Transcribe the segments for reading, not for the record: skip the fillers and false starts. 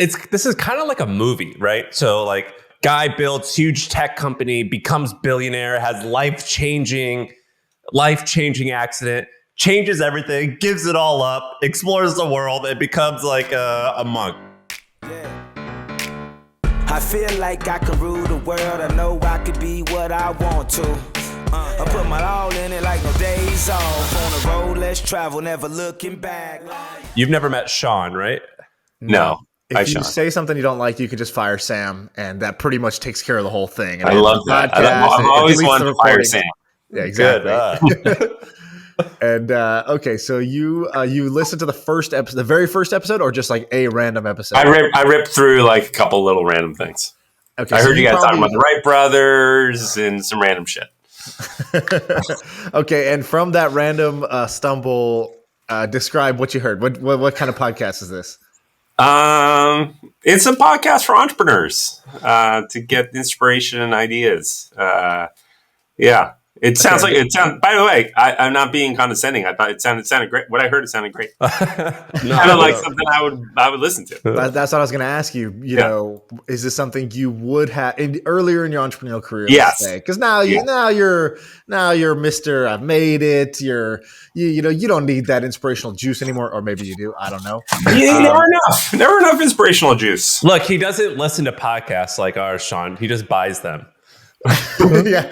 this is kind of like a movie, right? So like guy builds huge tech company, becomes billionaire, has life-changing accident, changes everything, gives it all up, explores the world, and becomes like a monk. I feel like I could rule the world. I know I could be what I want to. I put my all in it like no days off. On the road, let's travel, never looking back. You've never met Shaan, right? No. If you say something you don't like, you can just fire Sam, and that pretty much takes care of the whole thing. And I love that. I've always wanted to fire Sam. Yeah, exactly. And okay, so you listened to the first episode, the very first episode, or just like a random episode? I ripped through like a couple little random things. Okay, I heard you guys talking about the Wright brothers and some random shit. Okay, and from that random stumble, describe what you heard. What kind of podcast is this? It's a podcast for entrepreneurs to get inspiration and ideas. Yeah. It sounds by the way, I'm not being condescending. I thought it sounded great. What I heard, it sounded great. Kind of like something I would listen to. That's what I was going to ask you. You know, is this something you would have earlier in your entrepreneurial career? Yes. Because now you're Mr. I've made it. You don't need that inspirational juice anymore, or maybe you do. I don't know. Never enough inspirational juice. Look, he doesn't listen to podcasts like ours, Shaan. He just buys them. Yeah.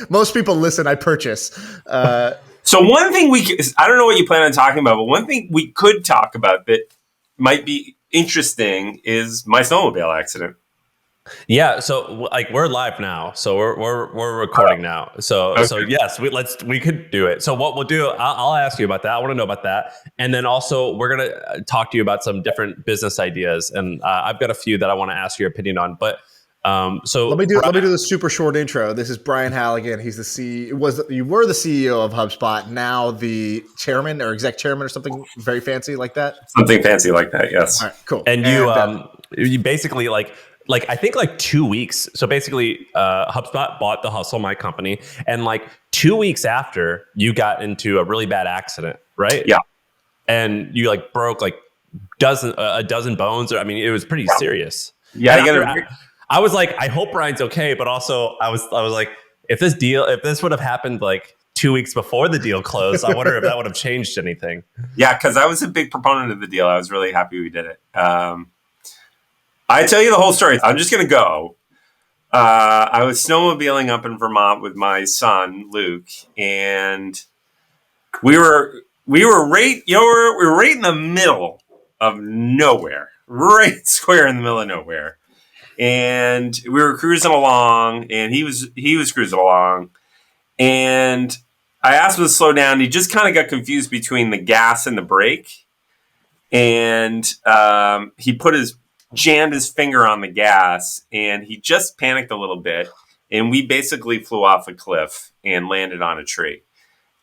Most people listen, I purchase. So one thing I don't know what you plan on talking about, but one thing we could talk about that might be interesting is my snowmobile accident. Yeah, so like we're live now, so we're recording now. So okay. So yes, we could do it. So what we'll do, I'll ask you about that. I want to know about that, and then also we're gonna talk to you about some different business ideas, and I've got a few that I want to ask your opinion on, but. So let me do the super short intro. This is Brian Halligan. He's the CEO. You were the CEO of HubSpot. Now the chairman or exec chairman or something very fancy like that. Something fancy like that. Yes. All right, cool. And you basically like I think like 2 weeks. So basically, HubSpot bought The Hustle, my company, and like 2 weeks after, you got into a really bad accident, right? Yeah. And you like broke like a dozen bones, or I mean, it was pretty serious. Yeah. I was like, I hope Brian's okay, but also I was like, if this would have happened like 2 weeks before the deal closed, I wonder if that would have changed anything. Yeah, because I was a big proponent of the deal. I was really happy we did it. I tell you the whole story. I'm just gonna go. I was snowmobiling up in Vermont with my son Luke, and we were right in the middle of nowhere, right square in the middle of nowhere. And we were cruising along, and he was cruising along, and I asked him to slow down. He just kind of got confused between the gas and the brake, and he jammed his finger on the gas, and he just panicked a little bit, and we basically flew off a cliff and landed on a tree.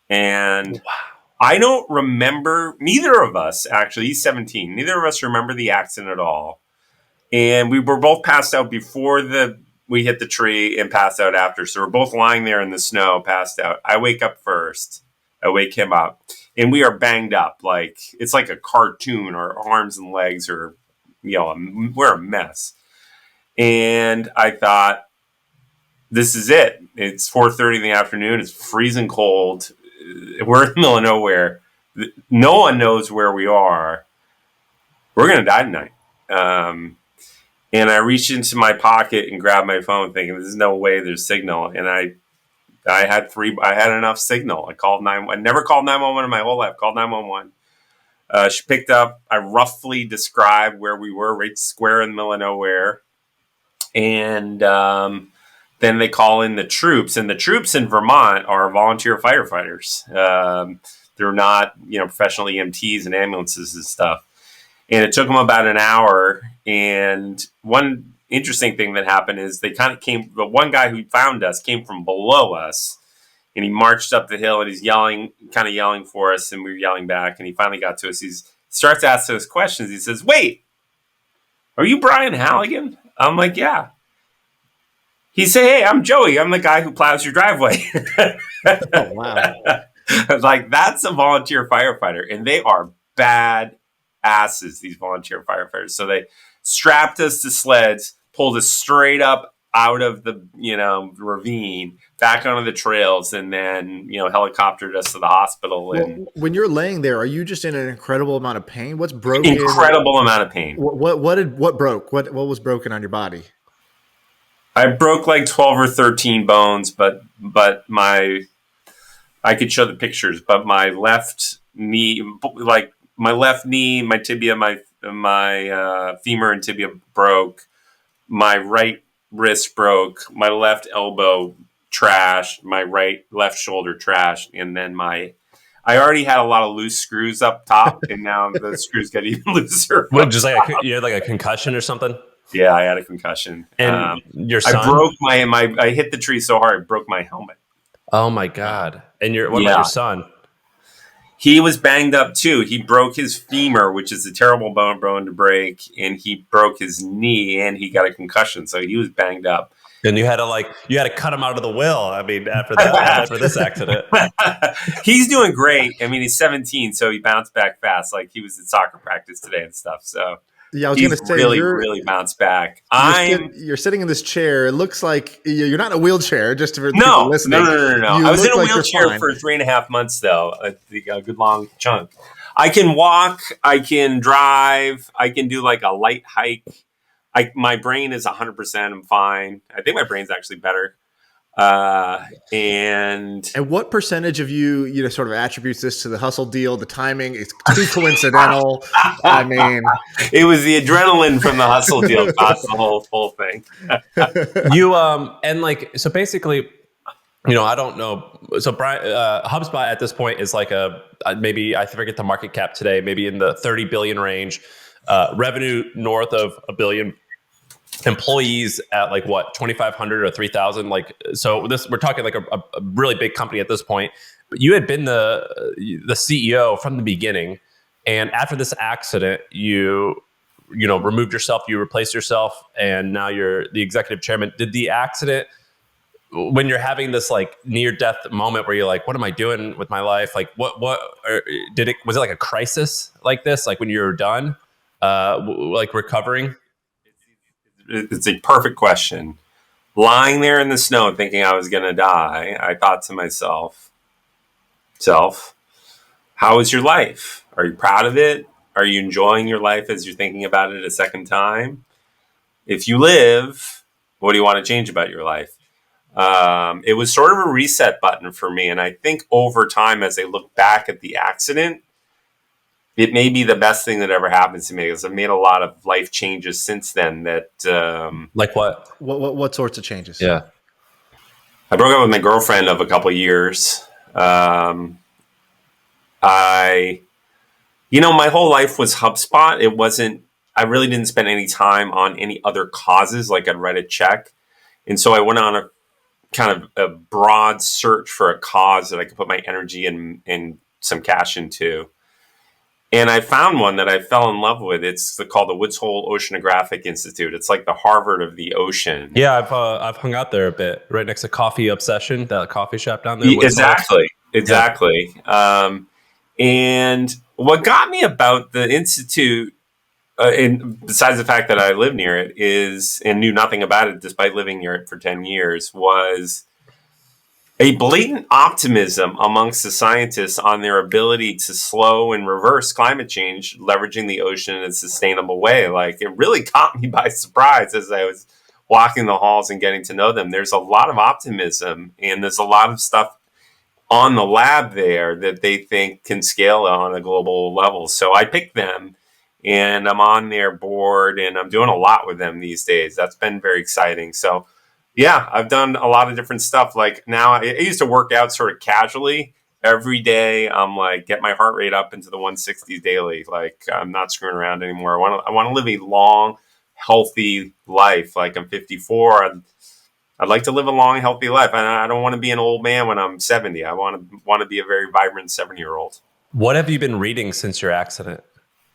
And wow. I don't remember, neither of us actually. He's 17. Neither of us remember the accident at all. And we were both passed out before we hit the tree and passed out after. So we're both lying there in the snow, passed out. I wake up first. I wake him up. And we are banged up. Like it's like a cartoon. Our arms and legs are, we're a mess. And I thought, this is it. It's 4:30 in the afternoon. It's freezing cold. We're in the middle of nowhere. No one knows where we are. We're going to die tonight. And I reached into my pocket and grabbed my phone thinking, there's no way there's signal. And I had enough signal. I called 911. I never called 911 in my whole life. Called 911. She picked up. I roughly described where we were, right square in the middle of nowhere. And then they call in the troops. And the troops in Vermont are volunteer firefighters. They're not, professional EMTs and ambulances and stuff. And it took them about an hour. And one interesting thing that happened is they kind of came, the one guy who found us came from below us, and he marched up the hill, and he's kind of yelling for us, and we were yelling back. And he finally got to us. He starts asking us questions. He says, "Wait, are you Brian Halligan?" I'm like, "Yeah." He said, "Hey, I'm Joey. I'm the guy who plows your driveway." Oh, wow. Like, that's a volunteer firefighter, and they are bad asses, these volunteer firefighters. So they strapped us to sleds, pulled us straight up out of the, ravine, back onto the trails, and then, helicoptered us to the hospital. And when you're laying there, are you just in an incredible amount of pain? What's broken? Incredible amount of pain. What broke? What was broken on your body? I broke like 12 or 13 bones, but I could show the pictures, but my left knee, my tibia, my femur and tibia broke. My right wrist broke. My left elbow trashed. My left shoulder trashed. And then I already had a lot of loose screws up top, and now the screws got even looser. What, just like you had like a concussion or something? Yeah, I had a concussion. And your son? I broke I hit the tree so hard, I broke my helmet. Oh my God. And what about your son? He was banged up too. He broke his femur, which is a terrible bone to break, and he broke his knee, and he got a concussion. So he was banged up. And you had to cut him out of the will. I mean, after this accident. He's doing great. I mean, he's 17, so he bounced back fast. Like, he was at soccer practice today and stuff. So yeah, I was going to say, really bounced back. You're sitting in this chair. It looks like you're not in a wheelchair. Just for people no. listening. No. I was in a wheelchair for 3.5 months, though. A good long chunk. I can walk. I can drive. I can do like a light hike. My brain is 100%. I'm fine. I think my brain's actually better. And what percentage of you sort of attributes this to the hustle deal, the timing? It's too coincidental. I mean, it was the adrenaline from the hustle deal caused the whole thing. So basically, I don't know. So Brian, HubSpot at this point is like maybe I forget the market cap today, maybe in the 30 billion range, revenue north of $1 billion. Employees at like what 2,500 or 3,000, like, so we're talking like a really big company at this point. But you had been the CEO from the beginning, and after this accident, you removed yourself, you replaced yourself, and now you're the executive chairman. Did the accident, when you're having this like near death moment where you're like, what am I doing with my life? Like, was it like a crisis like this? Like when you're done, like recovering? It's a perfect question. Lying there in the snow thinking I was going to die, I thought to myself, how is your life? Are you proud of it? Are you enjoying your life as you're thinking about it a second time? If you live, what do you want to change about your life? It was sort of a reset button for me. And I think over time, as I look back at the accident, it may be the best thing that ever happened to me, because I've made a lot of life changes since then. That like what? What sorts of changes? Yeah, I broke up with my girlfriend of a couple of years. My whole life was HubSpot. It wasn't. I really didn't spend any time on any other causes. Like, I'd write a check, and so I went on a kind of a broad search for a cause that I could put my energy and some cash into. And I found one that I fell in love with. It's called the Woods Hole Oceanographic Institute. It's like the Harvard of the ocean. Yeah, I've hung out there a bit, right next to Coffee Obsession, that coffee shop down there. Exactly. Yeah. And what got me about the institute, and besides the fact that I live near it, and knew nothing about it despite living near it for 10 years, was a blatant optimism amongst the scientists on their ability to slow and reverse climate change, leveraging the ocean in a sustainable way. Like, it really caught me by surprise as I was walking the halls and getting to know them. There's a lot of optimism, and there's a lot of stuff on the lab there that they think can scale on a global level. So I picked them, and I'm on their board, and I'm doing a lot with them these days. That's been very exciting. So yeah, I've done a lot of different stuff. Like, now I used to work out sort of casually every day. I'm like, get my heart rate up into the 160s daily. Like, I'm not screwing around anymore. I want to live a long, healthy life. Like, I'm 54. I'd like to live a long, healthy life. And I don't want to be an old man when I'm 70. I want to be a very vibrant 7-year-old. What have you been reading since your accident?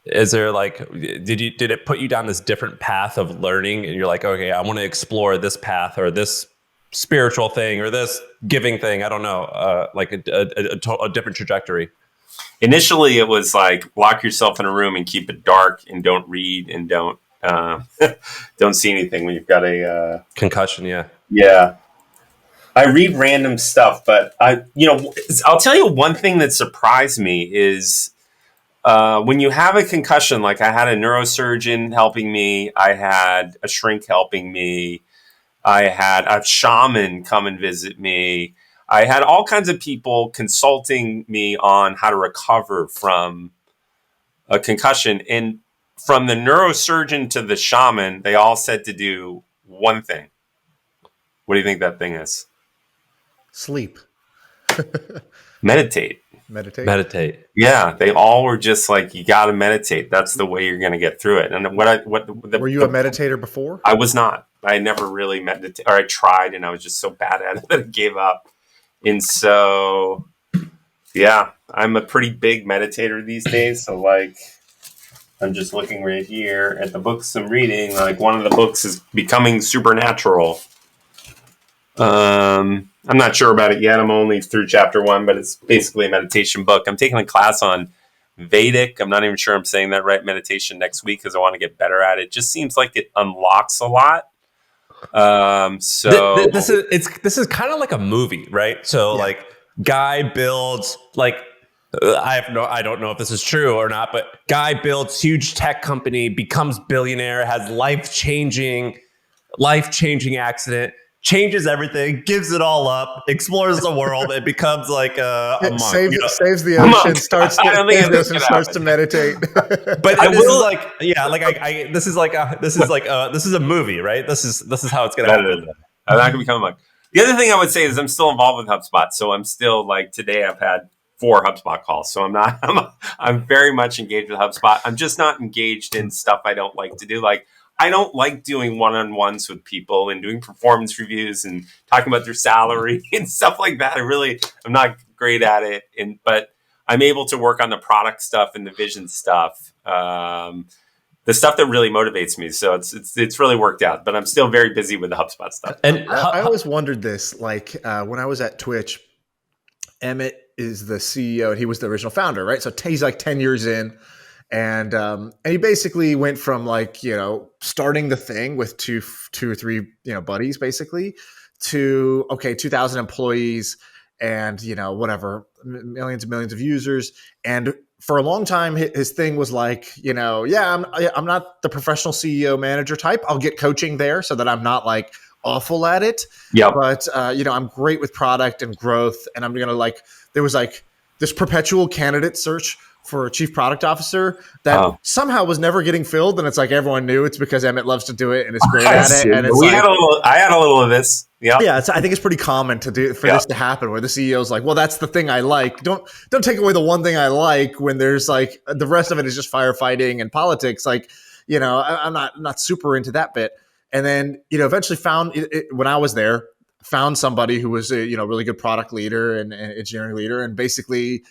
Is there like, did it put you down this different path of learning, and you're like, okay, I want to explore this path or this spiritual thing or this giving thing? I don't know, like a different trajectory. initially it was like lock yourself in a room and keep it dark and don't read and don't don't see anything when you've got a concussion. Yeah. Yeah. I read random stuff, but I'll tell you one thing that surprised me is when you have a concussion, like I had a neurosurgeon helping me, I had a shrink helping me, I had a shaman come and visit me, I had all kinds of people consulting me on how to recover from a concussion. And from the neurosurgeon to the shaman, they all said to do one thing. What do you think that thing is? Sleep. Meditate. Meditate. Yeah, they all were just like, you got to meditate. That's the way you're going to get through it. And were you a meditator before? I was not. I never really meditated, or I tried, and I was just so bad at it that I gave up. And so, yeah, I'm a pretty big meditator these days. So, like, I'm just looking right here at the books I'm reading. Like, one of the books is Becoming Supernatural. I'm not sure about it yet. I'm only through chapter 1, but it's basically a meditation book. I'm taking a class on Vedic. I'm not even sure I'm saying that right. Meditation next week because I want to get better at it. It just seems like it unlocks a lot. So this is kind of like a movie, right? So like guy builds like I don't know if this is true or not, but guy builds huge tech company, becomes billionaire, has life-changing accident, changes everything, gives it all up, explores the world, and becomes like a monk. Saves the ocean, starts to meditate. But this is a movie, right? This is how it's gonna happen. I'm not gonna become a monk. The other thing I would say is I'm still involved with HubSpot, so I'm still like today I've had 4 HubSpot calls, so I'm very much engaged with HubSpot. I'm just not engaged in stuff I don't like to do, like. I don't like doing one-on-ones with people and doing performance reviews and talking about their salary and stuff like that. I'm not great at it, but I'm able to work on the product stuff and the vision stuff, the stuff that really motivates me. So it's really worked out. But I'm still very busy with the HubSpot stuff. And I always wondered this, like when I was at Twitch, Emmett is the CEO and he was the original founder, right? So he's like 10 years in. And he basically went from like, starting the thing with two or three, buddies basically to, 2,000 employees and, whatever, millions and millions of users. And for a long time, his thing was like, I'm not the professional CEO manager type. I'll get coaching there so that I'm not like awful at it. Yeah. But, I'm great with product and growth. And I'm going to there was like this perpetual candidate search for a chief product officer that somehow was never getting filled. And it's like, everyone knew it's because Emmett loves to do it and is great at it. And it's I had a little of this. Yeah. Yeah. I think it's pretty common to do for this to happen where the CEO's like, well, that's the thing I like. Don't take away the one thing I like when there's like the rest of it is just firefighting and politics. Like, I'm not super into that bit. And then, eventually found when I was there, found somebody who was a, really good product leader and engineering leader. And basically,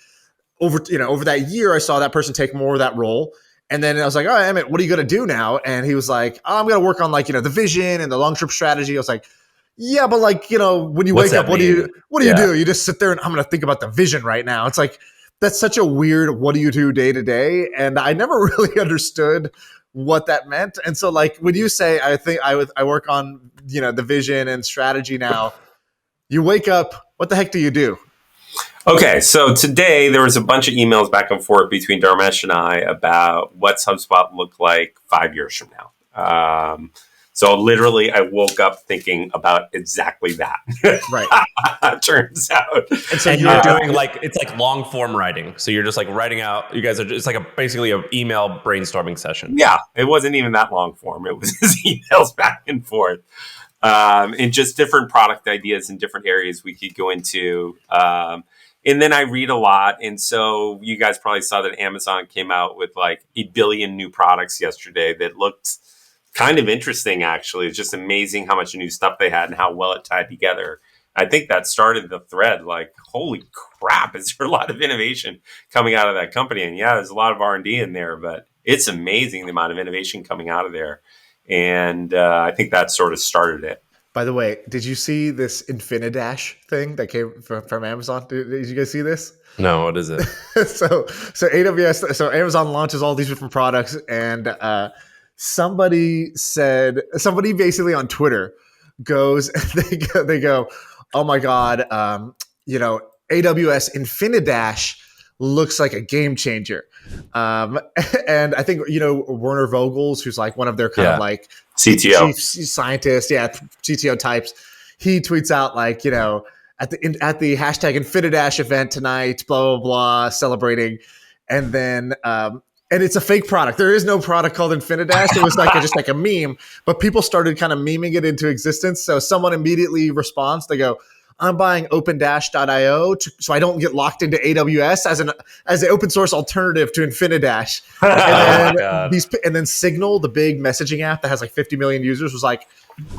over that year, I saw that person take more of that role. And then I was like, all right, Emmett, what are you going to do now? And he was like, I'm going to work on the vision and the long-term strategy. I was like, yeah, but when you wake up, what do you do? You just sit there and I'm going to think about the vision right now. It's like, that's such a weird, what do you do day to day? And I never really understood what that meant. And so when you say, I think I work on, the vision and strategy now, you wake up, what the heck do you do? Okay, so today there was a bunch of emails back and forth between Dharmesh and I about what's HubSpot look like 5 years from now. So literally, I woke up thinking about exactly that. Right. Turns out. And so you're doing it's like long form writing. So you're just like writing out. You guys are just like basically an email brainstorming session. Yeah, it wasn't even that long form. It was just emails back and forth. And just different product ideas in different areas we could go into. And then I read a lot. And so you guys probably saw that Amazon came out with like 8 billion new products yesterday that looked kind of interesting, actually. It's just amazing how much new stuff they had and how well it tied together. I think that started the thread. Like, holy crap, is there a lot of innovation coming out of that company? And yeah, there's a lot of R&D in there, but it's amazing the amount of innovation coming out of there. And I think that sort of started it. By the way, did you see this Infinidash thing that came from Amazon? Did you guys see this? No, what is it? So AWS, so Amazon launches all these different products, and somebody basically on Twitter goes, they go, oh my god, AWS Infinidash looks like a game changer. And I think, Werner Vogels, who's like one of their kind of like CTO chief scientists, CTO types, he tweets out like, at the hashtag Infinidash event tonight, blah, blah, blah, celebrating. And then, and it's a fake product. There is no product called Infinidash. It was like just like a meme, but people started kind of memeing it into existence. So someone immediately responds. They go, I'm buying opendash.io so I don't get locked into AWS as an open source alternative to Infinidash. And then Signal, the big messaging app that has like 50 million users, was like,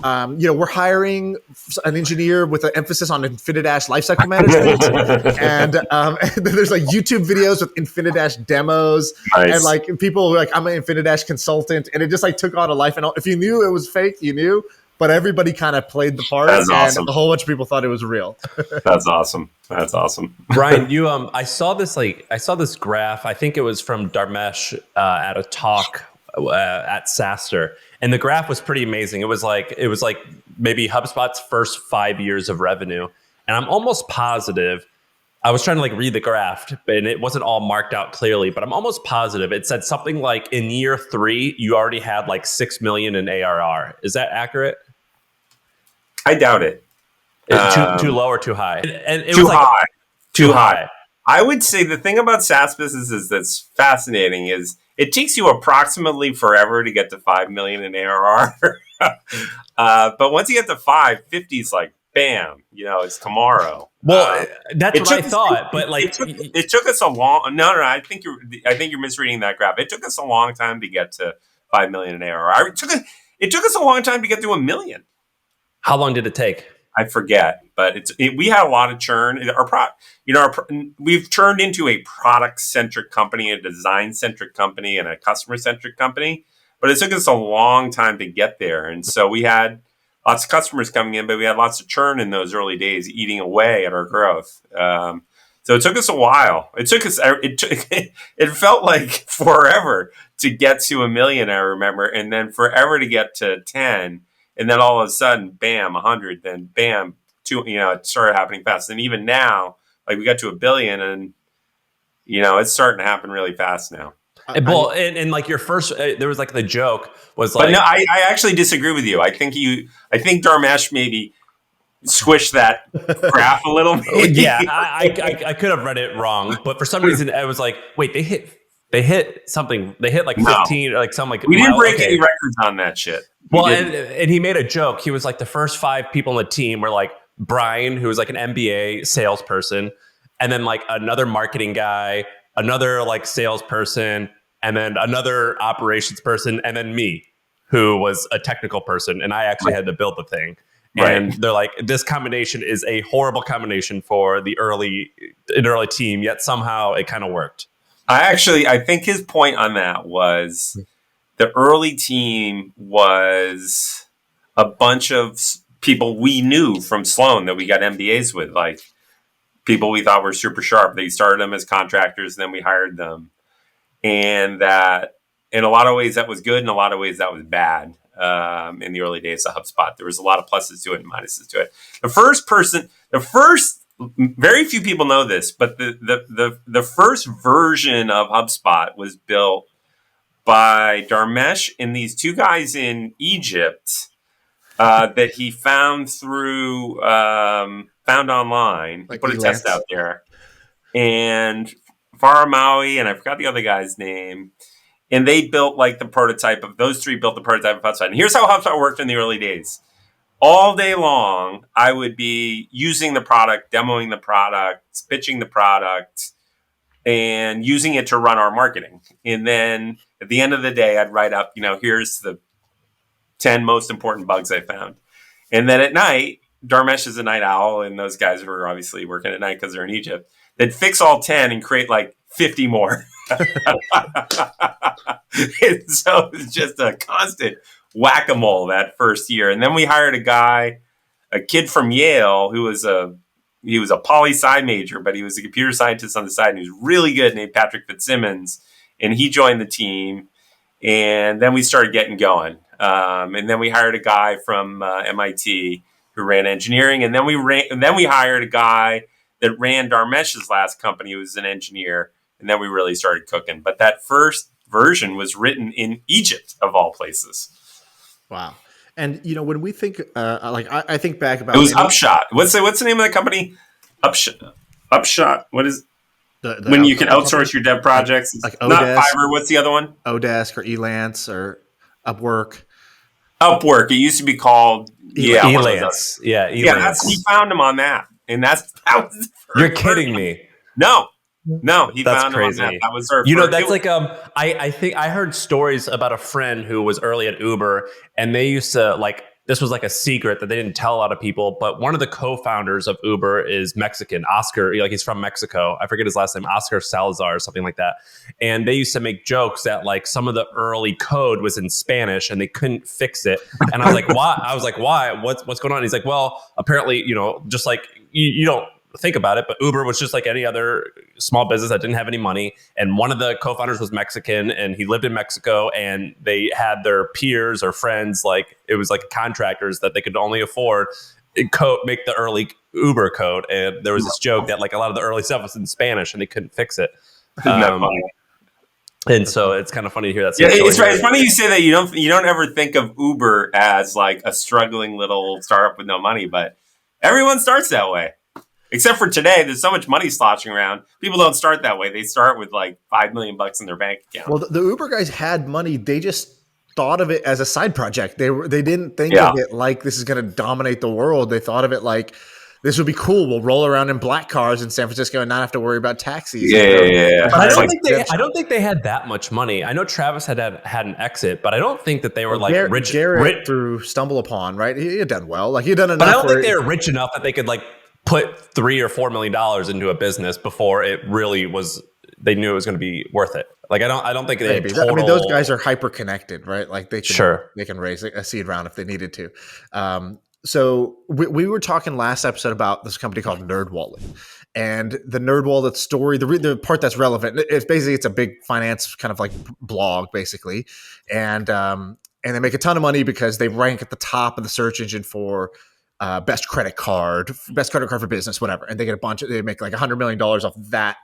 we're hiring an engineer with an emphasis on Infinidash lifecycle management. and then there's like YouTube videos with Infinidash demos. Nice. And like people were like, I'm an Infinidash consultant. And it just like took on a life. And if you knew it was fake, you knew. But everybody kind of played the part, and a whole bunch of people thought it was real. That's awesome. Brian, I saw this graph. I think it was from Dharmesh at a talk at SaaStr, and the graph was pretty amazing. It was like maybe HubSpot's first 5 years of revenue, and I'm almost positive. I was trying to like read the graph, and it wasn't all marked out clearly, but I'm almost positive it said something like in year 3 you already had like 6 million in ARR. Is that accurate? I doubt it. Too low or too high? And it too was like, high. Too high. I would say the thing about SaaS businesses that's fascinating is it takes you approximately forever to get to 5 million in ARR. But once you get to 50 is like, bam, it's tomorrow. Well, that's what I thought, but like it took us a long. No, I think you're misreading that graph. It took us a long time to get to 5 million in ARR. It took us a long time to get to 1 million. How long did it take? I forget, but we had a lot of churn. We've turned into a product-centric company, a design-centric company, and a customer-centric company. But it took us a long time to get there, and so we had lots of customers coming in, but we had lots of churn in those early days, eating away at our growth. So it took us a while. It felt like forever to get to 1 million. I remember, and then forever to get to 10. And then all of a sudden, bam, 100, then bam, 2, it started happening fast. And even now, like we got to 1 billion and, it's starting to happen really fast now. Well, and like your first, there was like the joke was like. But no, I actually disagree with you. I think Dharmesh maybe squished that graph a little bit. Yeah, I could have read it wrong. But for some reason, I was like, wait, they hit something. They hit like 15 or like something like. We didn't break any records on that shit. Well, and he made a joke. He was like, the first 5 people on the team were like Brian, who was like an MBA salesperson, and then like another marketing guy, another like salesperson, and then another operations person, and then me, who was a technical person, and I actually had to build the thing. And they're like, this combination is a horrible combination for an early team, yet somehow it kind of worked. I think his point on that was the early team was a bunch of people we knew from Sloan that we got MBAs with, like people we thought were super sharp. They started them as contractors, then we hired them. And that in a lot of ways that was good, in a lot of ways that was bad. In the early days of HubSpot, there was a lot of pluses to it and minuses to it. Very few people know this, but the first version of HubSpot was built by Dharmesh and these 2 guys in Egypt that he found online. Like he put a test out there, and Farah Maui, and I forgot the other guy's name. And they built like the prototype of those 3 built the prototype of HubSpot. And here's how HubSpot worked in the early days. All day long, I would be using the product, demoing the product, pitching the product, and using it to run our marketing. And then at the end of the day, I'd write up, here's the 10 most important bugs I found. And then at night, Dharmesh is a night owl, and those guys who are obviously working at night because they're in Egypt, they'd fix all 10 and create like 50 more. And so it's just a constant whack-a-mole that first year. And then we hired a guy a kid from Yale who was a poli-sci major, but he was a computer scientist on the side, and he was really good, named Patrick Fitzsimmons, and he joined the team. And then we started getting going. And then we hired a guy from MIT who ran engineering, and then we hired a guy that ran Dharmesh's last company, who was an engineer, and then we really started cooking. But that first version was written in Egypt, of all places. Wow. And when we think, I think back about it was Upshot. What's the name of the company? Upshot. What is when you can outsource your dev projects? Like not Odesk, Fiverr. What's the other one? Odesk or Elance or Upwork. Upwork. It used to be called Elance. Yeah, Elance. We found him on that, and that was. You're kidding me. No, he that's found crazy. him on that. That was our. That's like I think I heard stories about a friend who was early at Uber, and they used to this was like a secret that they didn't tell a lot of people. But one of the co-founders of Uber is Mexican, Oscar. He's from Mexico. I forget his last name, Oscar Salazar or something like that. And they used to make jokes that some of the early code was in Spanish and they couldn't fix it. And I was like, why? Why? What's going on? He's like, well, apparently, just like you don't think about it, but Uber was just like any other small business that didn't have any money. And one of the co-founders was Mexican, and he lived in Mexico, and they had their peers or friends, it was like contractors that they could only afford make the early Uber code. And there was this joke that a lot of the early stuff was in Spanish and they couldn't fix it. Isn't that funny? And so it's kind of funny to hear that. Yeah, it's right. It's funny you say that. You don't ever think of Uber as a struggling little startup with no money, but everyone starts that way. Except for today, there's so much money sloshing around. People don't start that way. They start with $5 million in their bank account. Well, the Uber guys had money. They just thought of it as a side project. They didn't think of it like this is going to dominate the world. They thought of it like this would be cool. We'll roll around in black cars in San Francisco and not have to worry about taxis. Yeah. But I don't think they had that much money. I know Travis had an exit, but I don't think that they were rich. Garrett through Stumble Upon, right? He had done well. He had done enough. But I don't think they were rich enough that they could put $3 or $4 million into a business before it really was. They knew it was going to be worth it. I don't think they. Those guys are hyper connected, right? They can raise a seed round if they needed to. So we were talking last episode about this company called NerdWallet, and the NerdWallet story. The part that's relevant, it's a big finance kind of blog basically, and they make a ton of money because they rank at the top of the search engine for best credit card for business, whatever. And they get they make $100 million off that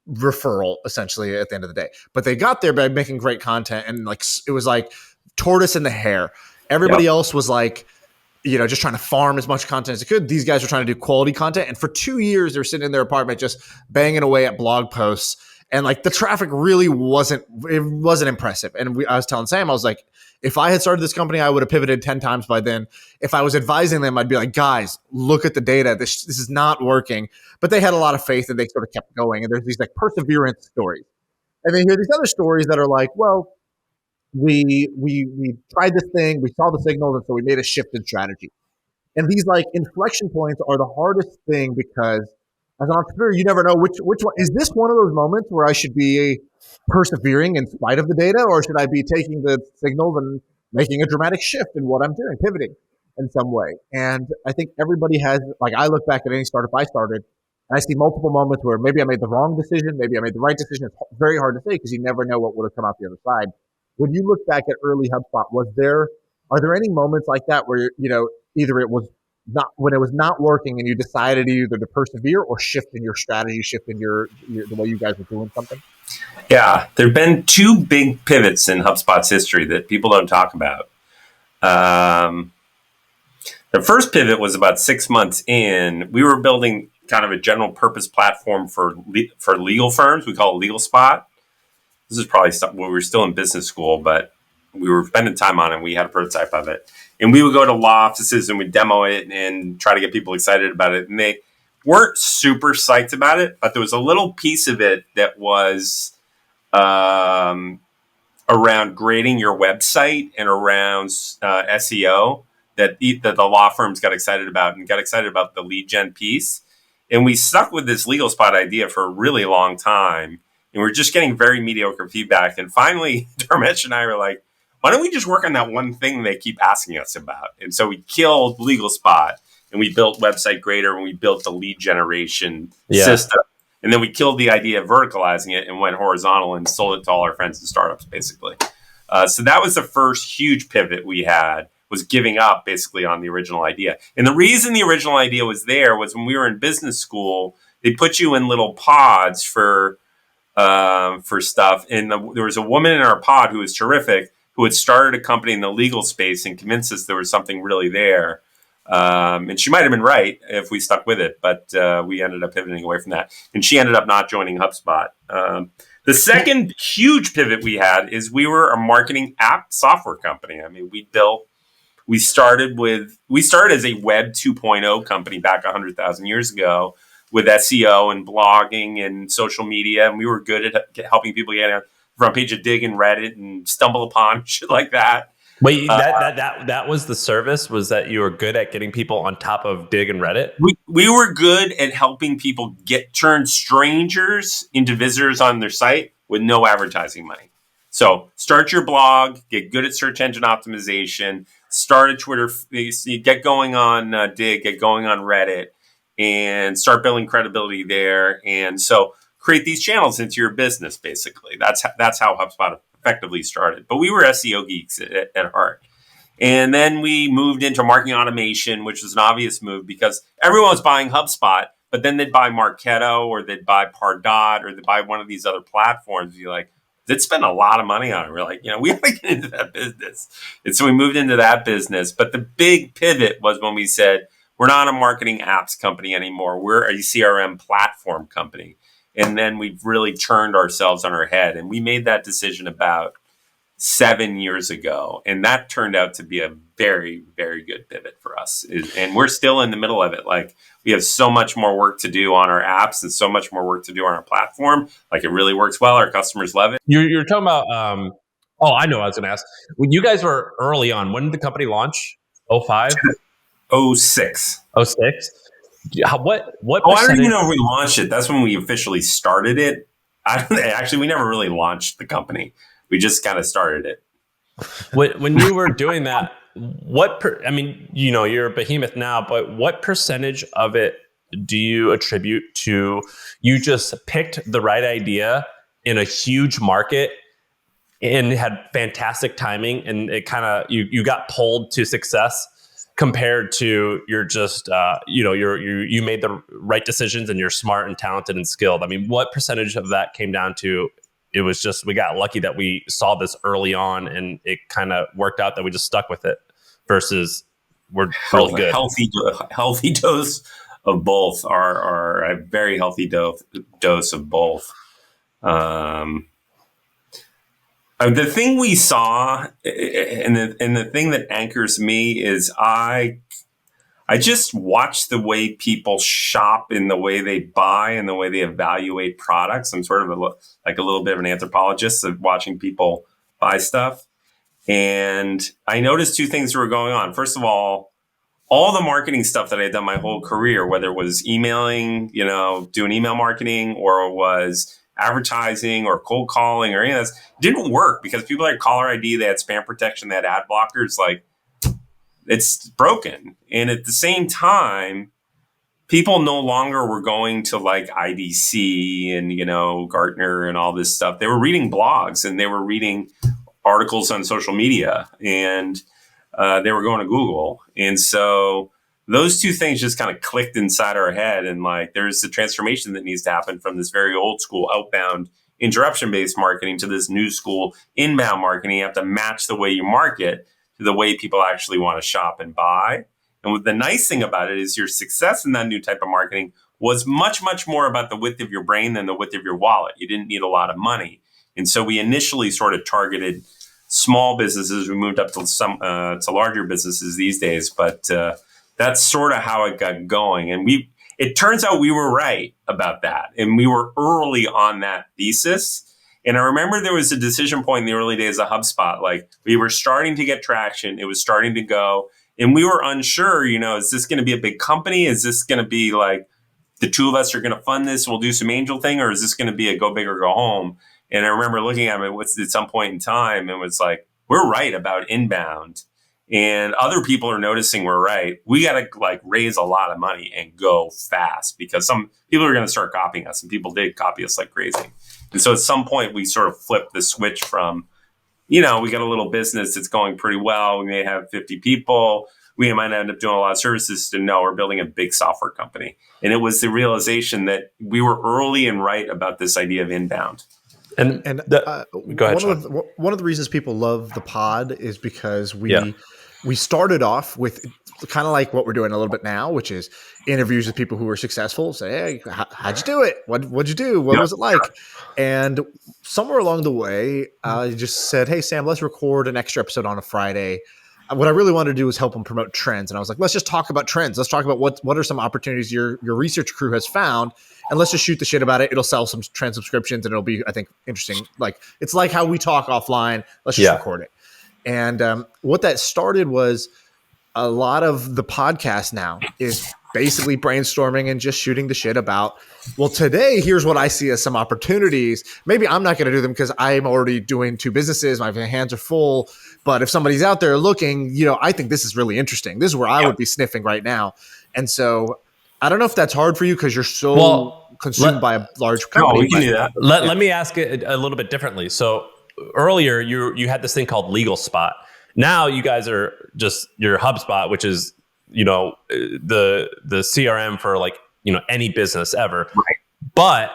referral essentially at the end of the day. But they got there by making great content, and it was like tortoise and the hare. Everybody else was just trying to farm as much content as they could. These guys were trying to do quality content. And for 2 years, they were sitting in their apartment just banging away at blog posts. And the traffic really wasn't impressive. And I was telling Sam, I was like, if I had started this company, I would have pivoted 10 times by then. If I was advising them, I'd be like, guys, look at the data. This is not working. But they had a lot of faith and they sort of kept going. And there's these perseverance stories. And then you hear these other stories that are well, we tried this thing, we saw the signals, and so we made a shift in strategy. And these inflection points are the hardest thing because as an entrepreneur, you never know which one. Is this one of those moments where I should be persevering in spite of the data, or should I be taking the signals and making a dramatic shift in what I'm doing, pivoting in some way? And I think everybody has, I look back at any startup I started, and I see multiple moments where maybe I made the wrong decision, maybe I made the right decision. It's very hard to say because you never know what would have come out the other side. When you look back at early HubSpot, are there any moments like that where either it was not when it was not working and you decided either to persevere or shift in your strategy, shift in your the way you guys were doing something? Yeah, there have been two big pivots in HubSpot's history that people don't talk about. The first pivot was about 6 months in. We were building kind of a general purpose platform for legal firms. We call it LegalSpot. This is probably something when we were still in business school, but we were spending time on it. And we had a prototype of it. And we would go to law offices and we'd demo it and try to get people excited about it. And they weren't super psyched about it, but there was a little piece of it that was around grading your website and around SEO that the law firms got excited about and got excited about the lead gen piece. And we stuck with this LegalSpot idea for a really long time. And we're just getting very mediocre feedback. And finally, Dharmesh and I were like, why don't we just work on that one thing they keep asking us about? And so we killed LegalSpot and we built Website Grader, and we built the lead generation system. And then we killed the idea of verticalizing it and went horizontal and sold it to all our friends and startups, basically. So that was the first huge pivot we had, was giving up basically on the original idea. And the reason the original idea was there was when we were in business school, they put you in little pods for stuff. And there was a woman in our pod who was terrific, who had started a company in the legal space and convinced us there was something really there. And she might have been right if we stuck with it, but we ended up pivoting away from that. And she ended up not joining HubSpot. The second huge pivot we had is we were a marketing app software company. I mean, we started as a Web 2.0 company back 100,000 years ago with SEO and blogging and social media. And we were good at helping people get on the front page of Dig and Reddit and stumble upon shit like that. Wait, that was the service? Was that you were good at getting people on top of Dig and Reddit? We were good at helping people turn strangers into visitors on their site with no advertising money. So start your blog, get good at search engine optimization, start a Twitter, get going on Dig, get going on Reddit, and start building credibility there. And so create these channels into your business, basically. That's how HubSpot effectively started. But we were SEO geeks at heart. And then we moved into marketing automation, which was an obvious move because everyone was buying HubSpot, but then they'd buy Marketo or they'd buy Pardot or they'd buy one of these other platforms. You're like, they'd spend a lot of money on it. We're like, we have to get into that business. And so we moved into that business. But the big pivot was when we said, we're not a marketing apps company anymore. We're a CRM platform company. And then we've really turned ourselves on our head. And we made that decision about 7 years ago. And that turned out to be a very, very good pivot for us. And we're still in the middle of it. Like, we have so much more work to do on our apps and so much more work to do on our platform. Like, it really works well. Our customers love it. You're talking about, I know I was going to ask. When you guys were early on, when did the company launch? 05? 06. 06? What I don't even know if we launched it. That's when we officially started it. We never really launched the company. We just kind of started it. When you were doing that, you're a behemoth now, but what percentage of it do you attribute to you just picked the right idea in a huge market and had fantastic timing and it kind of, you got pulled to success compared to you're just, you made the right decisions and you're smart and talented and skilled? I mean, what percentage of that came down to it was just we got lucky that we saw this early on and it kind of worked out that we just stuck with it versus we're really good? Healthy dose of both are a very healthy dose of both. The thing we saw and the thing that anchors me is I just watch the way people shop and the way they buy and the way they evaluate products. I'm sort of a little bit of an anthropologist of watching people buy stuff. And I noticed two things were going on. First of all the marketing stuff that I had done my whole career, whether it was emailing, doing email marketing, or it was advertising or cold calling or any of this, didn't work because people had caller ID, they had spam protection, they had ad blockers. Like, it's broken. And at the same time, people no longer were going to like IDC and, Gartner and all this stuff. They were reading blogs and they were reading articles on social media and they were going to Google. And so those two things just kind of clicked inside our head. And like, there's a transformation that needs to happen from this very old school outbound interruption-based marketing to this new school inbound marketing. You have to match the way you market to the way people actually want to shop and buy. And the nice thing about it is your success in that new type of marketing was much, much more about the width of your brain than the width of your wallet. You didn't need a lot of money. And so we initially sort of targeted small businesses. We moved up to to larger businesses these days, but that's sort of how it got going. And it turns out we were right about that. And we were early on that thesis. And I remember there was a decision point in the early days of HubSpot. Like, we were starting to get traction. It was starting to go. And we were unsure, is this going to be a big company? Is this going to be like the two of us are going to fund this? We'll do some angel thing. Or is this going to be a go big or go home? And I remember looking at it at some point in time and was like, we're right about inbound. and other people are noticing we're right, we got to like raise a lot of money and go fast, because some people are going to start copying us, and people did copy us like crazy. And so at some point we sort of flipped the switch from, we got a little business that's going pretty well. We may have 50 people. We might end up doing a lot of services, to no, we're building a big software company. And it was the realization that we were early and right about this idea of inbound. And go ahead, one of the reasons people love the pod is because we started off with kind of like what we're doing a little bit now, which is interviews with people who are successful. Say, hey, how'd you do it? What'd you do? What was it like? And somewhere along the way, you just said, hey, Sam, let's record an extra episode on a Friday. What I really wanted to do was help them promote trends. And I was like, let's just talk about trends. Let's talk about what are some opportunities your research crew has found. And let's just shoot the shit about it. It'll sell some trend subscriptions, and it'll be, I think, interesting. Like, it's like how we talk offline. Let's just record it. And what that started was a lot of the podcast now is basically brainstorming and just shooting the shit about, well, today, here's what I see as some opportunities. Maybe I'm not going to do them because I'm already doing 2 businesses. My hands are full. But if somebody's out there looking, I think this is really interesting. This is where I would be sniffing right now. And so I don't know if that's hard for you because you're so consumed by a large company. No, we can do that. Let me ask it a little bit differently. So earlier you had this thing called Legal Spot. Now you guys are just your HubSpot, which is, the CRM for like, any business ever. Right. But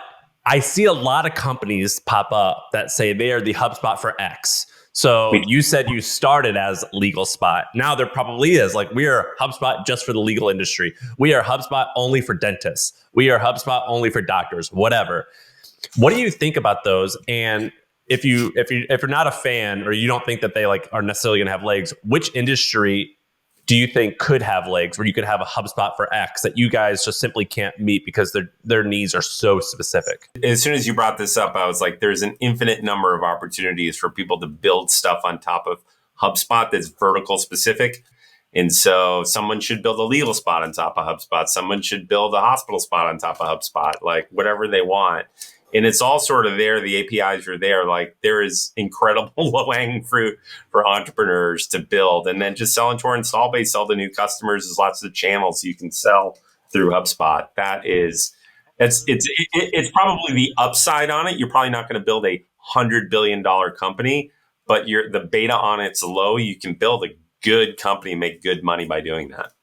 I see a lot of companies pop up that say they are the HubSpot for X. So you said you started as Legal Spot. Now there probably is like, we are HubSpot just for the legal industry. We are HubSpot only for dentists. We are HubSpot only for doctors, whatever. What do you think about those? And if you're not a fan, or you don't think that they like are necessarily going to have legs, which industry do you think could have legs where you could have a HubSpot for X that you guys just simply can't meet because their needs are so specific? As soon as you brought this up, I was like, there's an infinite number of opportunities for people to build stuff on top of HubSpot that's vertical specific. And so someone should build a legal spot on top of HubSpot. Someone should build a hospital spot on top of HubSpot, like whatever they want. And it's all sort of there. The APIs are there. Like, there is incredible low-hanging fruit for entrepreneurs to build, and then just sell into our install base, sell to new customers. There's lots of channels you can sell through HubSpot. It's probably the upside on it. You're probably not going to build a $100 billion company, but the beta on it's low. You can build a good company and make good money by doing that.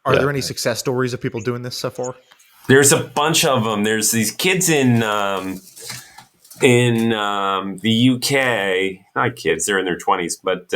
Are there any success stories of people doing this so far? There's a bunch of them. There's these kids in the UK, not kids, they're in their 20s, but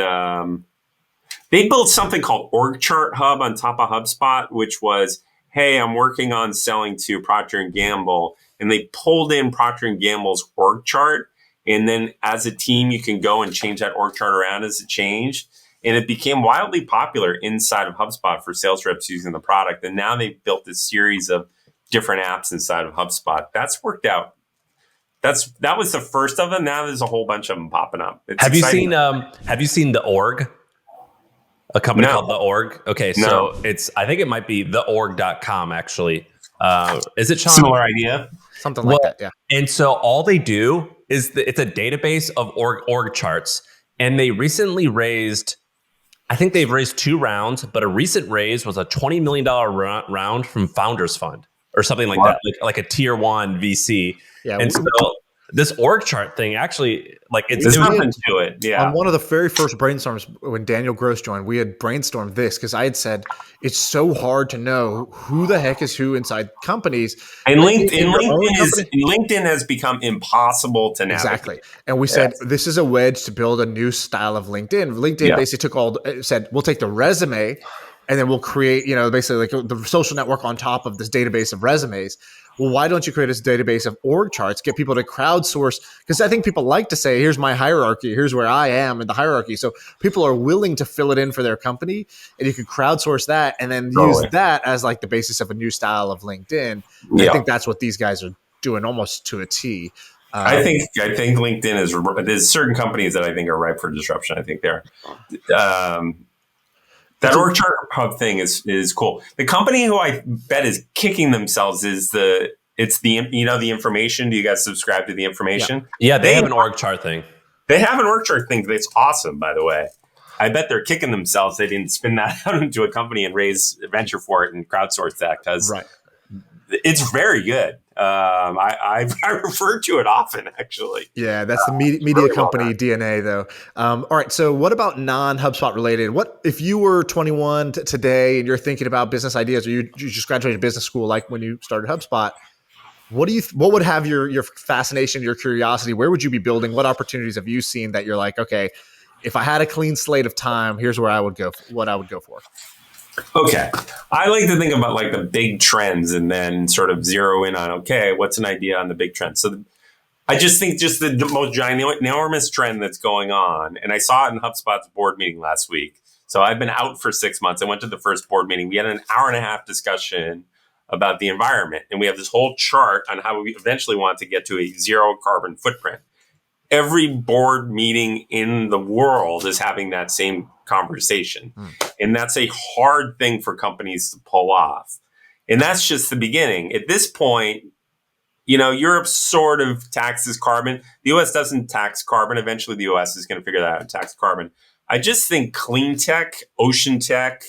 they built something called Org Chart Hub on top of HubSpot, which was, hey, I'm working on selling to Procter & Gamble. And they pulled in Procter & Gamble's org chart. And then as a team, you can go and change that org chart around as it changed. And it became wildly popular inside of HubSpot for sales reps using the product. And now they've built this series of different apps inside of HubSpot. That's worked out. That was the first of them. Now there's a whole bunch of them popping up. Have you seen The Org? A company called The Org? Okay, so I think it might be theorg.com actually. Is it Shaan? Similar idea? Something like that, yeah. And so all they do is it's a database of org charts. And they recently raised, I think they've raised 2 rounds, but a recent raise was a $20 million round from Founders Fund or something like that, like a tier 1 VC. Yeah, and so this org chart thing actually, like there's nothing to it. Yeah. On one of the very first brainstorms when Daniel Gross joined, we had brainstormed this because I had said it's so hard to know who the heck is who inside companies. And LinkedIn has become impossible to navigate. Exactly. And we said this is a wedge to build a new style of LinkedIn. LinkedIn basically said we'll take the resume and then we'll create, basically like the social network on top of this database of resumes. Well, why don't you create this database of org charts, get people to crowdsource? Because I think people like to say, here's my hierarchy, here's where I am in the hierarchy. So people are willing to fill it in for their company, and you can crowdsource that and then use that as like the basis of a new style of LinkedIn. I think that's what these guys are doing almost to a T. I think LinkedIn there's certain companies that I think are ripe for disruption. I think they're that org chart hub thing is cool. The company who I bet is kicking themselves is the information. Do you guys subscribe to the information? Yeah, they have an org chart thing. They have an org chart thing that's awesome, by the way. I bet they're kicking themselves they didn't spin that out into a company and raise venture for it and crowdsource that, because it's very good. I refer to it often, actually. Yeah, that's the media company DNA, though. All right, so what about non-HubSpot related? What if you were 21 today and you're thinking about business ideas, or you just graduated business school, like when you started HubSpot? What would have your fascination, your curiosity? Where would you be building? What opportunities have you seen that you're like, okay, if I had a clean slate of time, here's where I would go. What I would go for. Okay. I like to think about like the big trends and then sort of zero in on, okay, what's an idea on the big trends? So I just think just the most ginormous trend that's going on. And I saw it in HubSpot's board meeting last week. So I've been out for 6 months. I went to the first board meeting. We had an hour and a half discussion about the environment. And we have this whole chart on how we eventually want to get to a zero carbon footprint. Every board meeting in the world is having that same conversation. And that's a hard thing for companies to pull off. And that's just the beginning. At this point, Europe sort of taxes carbon. The US doesn't tax carbon. Eventually, the US is going to figure that out and tax carbon. I just think clean tech, ocean tech,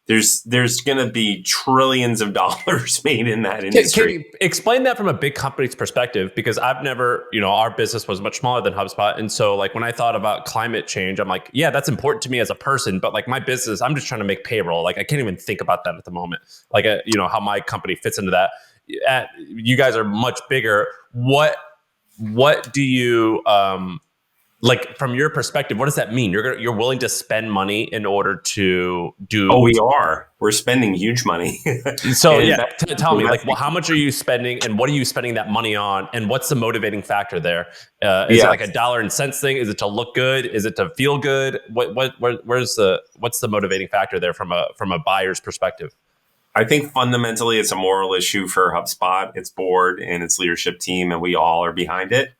there's going to be trillions of dollars made in that industry. Can you explain that from a big company's perspective? Because I've never, our business was much smaller than HubSpot. And so like when I thought about climate change, I'm like, yeah, that's important to me as a person. But like my business, I'm just trying to make payroll. Like I can't even think about that at the moment. Like, how my company fits into that. You guys are much bigger. What do you, like from your perspective, what does that mean? You're willing to spend money in order to do? Oh, we are. We're spending huge money. So tell me, like, well, how much are you spending, and what are you spending that money on, and what's the motivating factor there? Is it like a dollar and cents thing? Is it to look good? Is it to feel good? What's the motivating factor there from a buyer's perspective? I think fundamentally it's a moral issue for HubSpot, its board and its leadership team, and we all are behind it.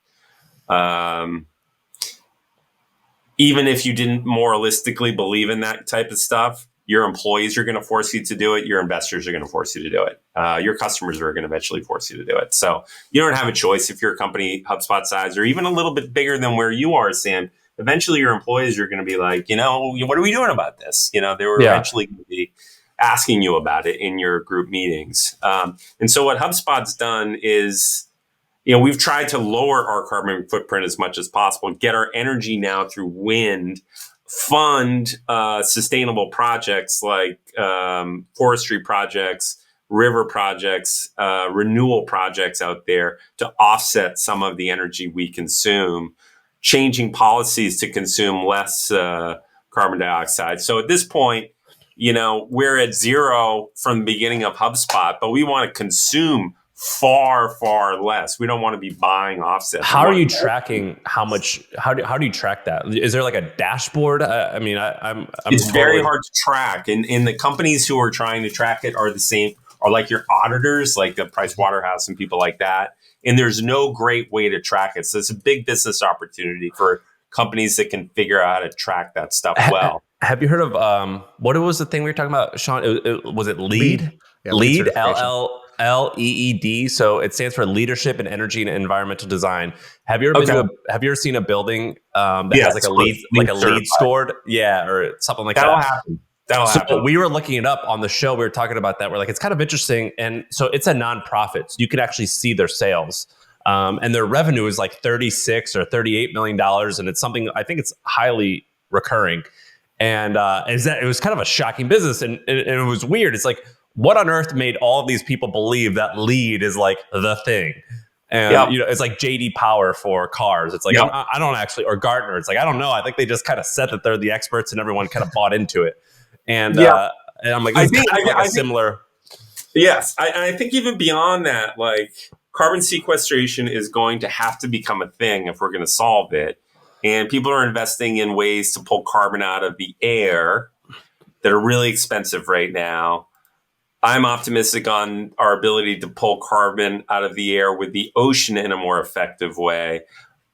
Even if you didn't moralistically believe in that type of stuff, your employees are going to force you to do it. Your investors are going to force you to do it. Your customers are going to eventually force you to do it. So you don't have a choice if you're a company HubSpot size or even a little bit bigger than where you are, Sam. Eventually your employees are going to be like, what are we doing about this? They were eventually going to be asking you about it in your group meetings. And so what HubSpot's done is, we've tried to lower our carbon footprint as much as possible, get our energy now through wind, fund sustainable projects like forestry projects, river projects, renewal projects out there to offset some of the energy we consume, changing policies to consume less carbon dioxide. So at this point, we're at zero from the beginning of HubSpot, but we want to consume far, far less. We don't want to be buying offsets. How are you tracking how much? How do you track that? Is there like a dashboard? It's very hard to track, and the companies who are trying to track it are like your auditors, like the Price Waterhouse and people like that. And there's no great way to track it. So it's a big business opportunity for companies that can figure out how to track that stuff well. Have you heard of what was the thing we were talking about, Shaan? Was it LEED? Yeah, LEED, LEED. So it stands for Leadership in Energy and Environmental Design. Have you ever seen a building that has like a LEED scored? Yeah, or something like That'll that. Happen. That'll happen. We were looking it up on the show. We were talking about that. We're like, it's kind of interesting. And so it's a nonprofit. So you can actually see their sales. And their revenue is like $36 or $38 million. And it's something, I think it's highly recurring. And it was kind of a shocking business. And it was weird. It's like, what on earth made all of these people believe that LEED is like the thing? And it's like JD Power for cars. It's like, I don't actually, or Gartner. It's like, I don't know. I think they just kind of said that they're the experts and everyone kind of bought into it. And I'm like, I think similar. Yes. I think even beyond that, like carbon sequestration is going to have to become a thing if we're going to solve it. And people are investing in ways to pull carbon out of the air that are really expensive right now. I'm optimistic on our ability to pull carbon out of the air with the ocean in a more effective way.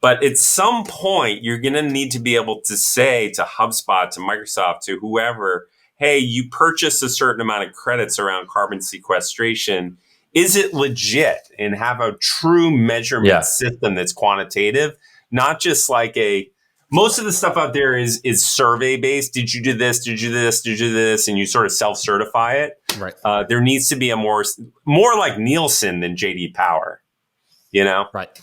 But at some point, you're going to need to be able to say to HubSpot, to Microsoft, to whoever, hey, you purchased a certain amount of credits around carbon sequestration. Is it legit? And have a true measurement system that's quantitative, not just like most of the stuff out there is survey based. Did you do this? Did you do this? Did you do this? And you sort of self-certify it. Right. There needs to be a more like Nielsen than JD Power, Right.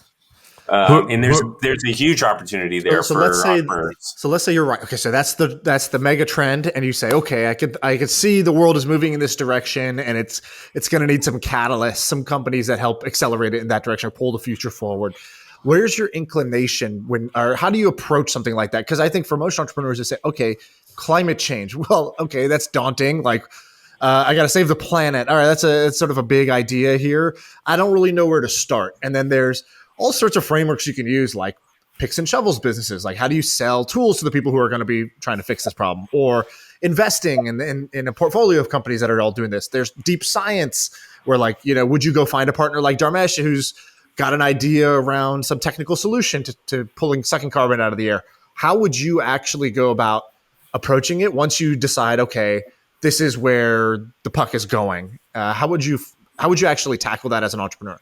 And there's a huge opportunity there so for entrepreneurs. So let's say you're right. Okay, so that's the mega trend, and you say, okay, I could see the world is moving in this direction, and it's going to need some catalysts, some companies that help accelerate it in that direction, or pull the future forward. Where's your inclination or how do you approach something like that? Because I think for most entrepreneurs, they say, okay, climate change. Well, okay, that's daunting. Like, I got to save the planet. All right, that's sort of a big idea here. I don't really know where to start. And then there's all sorts of frameworks you can use, like picks and shovels businesses. Like, how do you sell tools to the people who are going to be trying to fix this problem? Or investing in a portfolio of companies that are all doing this. There's deep science where, like, would you go find a partner like Dharmesh who's got an idea around some technical solution to sucking carbon out of the air? How would you actually go about approaching it once you decide, okay, this is where the puck is going? How would you actually tackle that as an entrepreneur?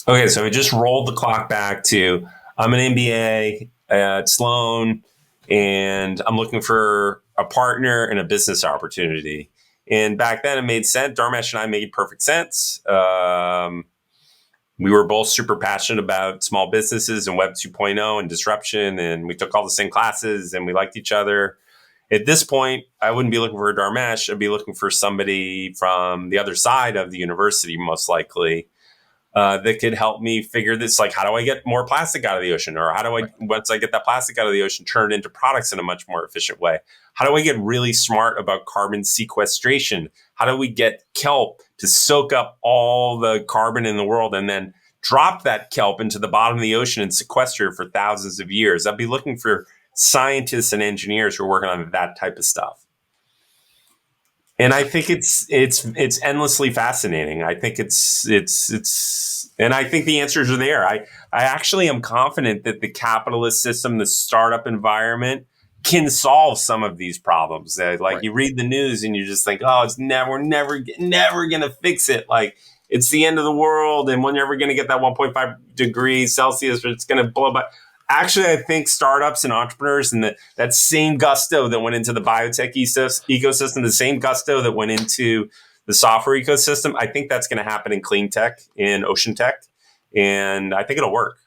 Okay, so we just rolled the clock back to I'm an MBA at Sloan, and I'm looking for a partner and a business opportunity. And back then, it made sense. Dharmesh and I made perfect sense. We were both super passionate about small businesses and Web 2.0 and disruption, and we took all the same classes, and we liked each other. At this point, I wouldn't be looking for a Dharmesh. I'd be looking for somebody from the other side of the university, most likely, that could help me figure this, like, how do I get more plastic out of the ocean? Or how do I, once I get that plastic out of the ocean, turn it into products in a much more efficient way? How do I get really smart about carbon sequestration? How do we get kelp to soak up all the carbon in the world and then drop that kelp into the bottom of the ocean and sequester it for thousands of years? I'd be looking for scientists and engineers who are working on that type of stuff. And I think it's endlessly fascinating. I think it's and I think the answers are there. I actually am confident that the capitalist system, the startup environment, can solve some of these problems. Like, you read the news and you just think, oh, we're never going to fix it. Like, it's the end of the world, and we're never going to get that 1.5 degrees Celsius, or it's going to blow by. Actually, I think startups and entrepreneurs and that same gusto that went into the biotech ecosystem, the same gusto that went into the software ecosystem, I think that's going to happen in clean tech, in ocean tech, and I think it'll work.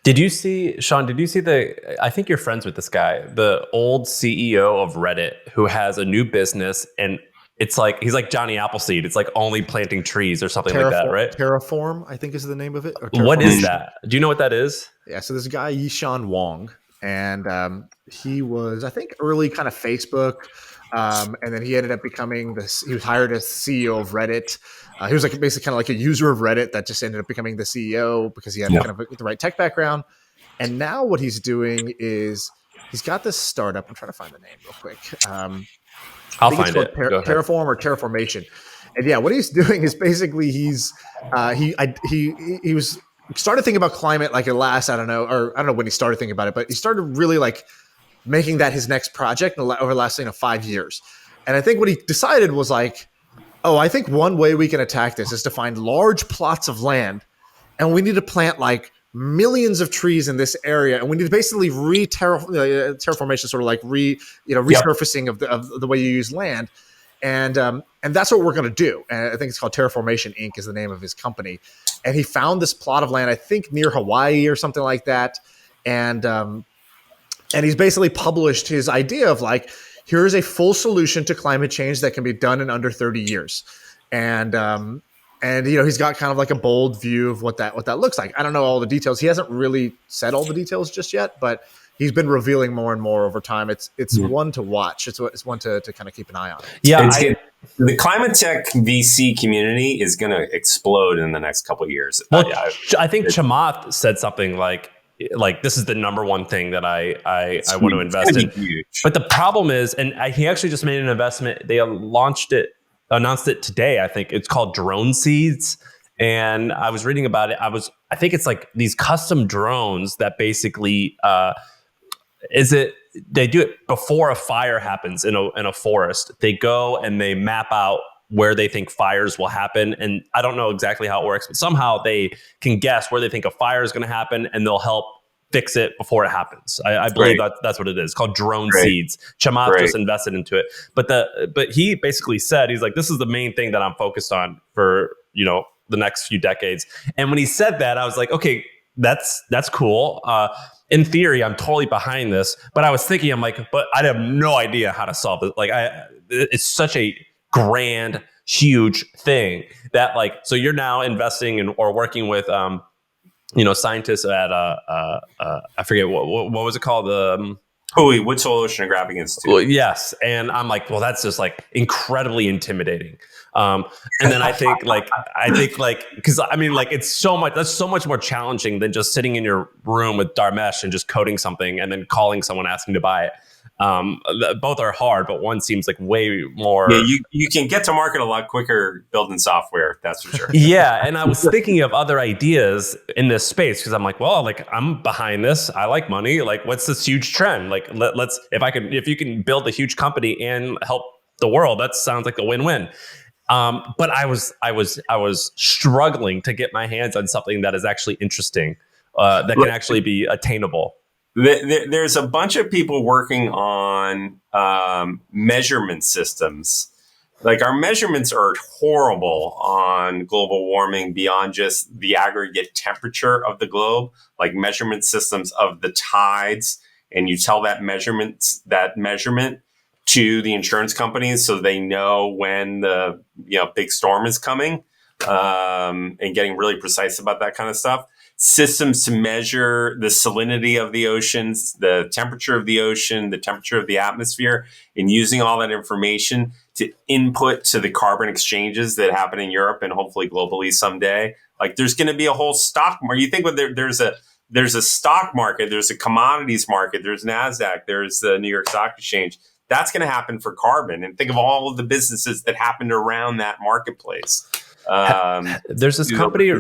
Did you see, Shaan, I think you're friends with this guy, the old CEO of Reddit, who has a new business, and it's like, he's like Johnny Appleseed. It's like only planting trees or something like that, right? Terraform, I think, is the name of it. What is that? Do you know what that is? Yeah, so this guy, Yishan Wong, and he was, I think, early kind of Facebook, and then he ended up becoming he was hired as CEO of Reddit. He was like basically kind of like a user of Reddit that just ended up becoming the CEO because he had kind of the right tech background. And now what he's doing is he's got this startup. I'm trying to find the name real quick. I'll find it. Terraform or Terraformation. And yeah, what he's doing is basically he was started thinking about climate like I don't know when he started thinking about it, but he started really like making that his next project over the last 5 years. And I think what he decided was like, oh, I think one way we can attack this is to find large plots of land, and we need to plant like millions of trees in this area, and we need to basically terraformation, sort of like resurfacing of the way you use land, and that's what we're going to do. And I think it's called Terraformation Inc. is the name of his company. And he found this plot of land, I think near Hawaii or something like that, and he's basically published his idea of like, here is a full solution to climate change that can be done in under 30 years, and he's got kind of like a bold view of what that looks like. I don't know all the details. He hasn't really said all the details just yet, but he's been revealing more and more over time. It's one to watch. It's one to kind of keep an eye on. Yeah, the climate tech VC community is going to explode in the next couple of years. Well, I think Chamath said something like this is the number one thing that I want to invest in. Huge. But the problem is, and he actually just made an investment. They announced it today. I think it's called Drone Seeds. And I was reading about it. I think it's like these custom drones that basically, they do it before a fire happens in a forest. They go and they map out where they think fires will happen. And I don't know exactly how it works, but somehow they can guess where they think a fire is going to happen, and they'll help fix it before it happens. I believe that's what it is. It's called drone seeds. Chamath just invested into it. But he basically said, he's like, this is the main thing that I'm focused on for, the next few decades. And when he said that, I was like, okay, that's cool. In theory, I'm totally behind this, but I was thinking, I'm like, but I have no idea how to solve it. Like it's such a grand, huge thing that so you're now investing in or working with, scientists at I forget what was it called? Woodsole Oceanographic Institute. Well, yes, and I'm like, well, that's just incredibly intimidating. And then I think because it's so much. That's so much more challenging than just sitting in your room with Dharmesh and just coding something and then calling someone asking to buy it. Both are hard, but one seems like way more. Yeah, you can get to market a lot quicker building software. That's for sure. Yeah, and I was thinking of other ideas in this space because I'm like, well, I'm behind this. I like money. What's this huge trend? Let's if you can build a huge company and help the world, that sounds like a win-win. But I was struggling to get my hands on something that is actually interesting, that can actually be attainable. There's a bunch of people working on measurement systems. Our measurements are horrible on global warming beyond just the aggregate temperature of the globe, measurement systems of the tides. And you tell that measurement to the insurance companies so they know when the big storm is coming, and getting really precise about that kind of stuff. Systems to measure the salinity of the oceans, the temperature of the ocean, the temperature of the atmosphere, and using all that information to input to the carbon exchanges that happen in Europe and hopefully globally someday. There's going to be a whole stock market. You think there's a stock market, there's a commodities market, there's NASDAQ, there's the New York Stock Exchange. That's going to happen for carbon. And think of all of the businesses that happened around that marketplace. There's this company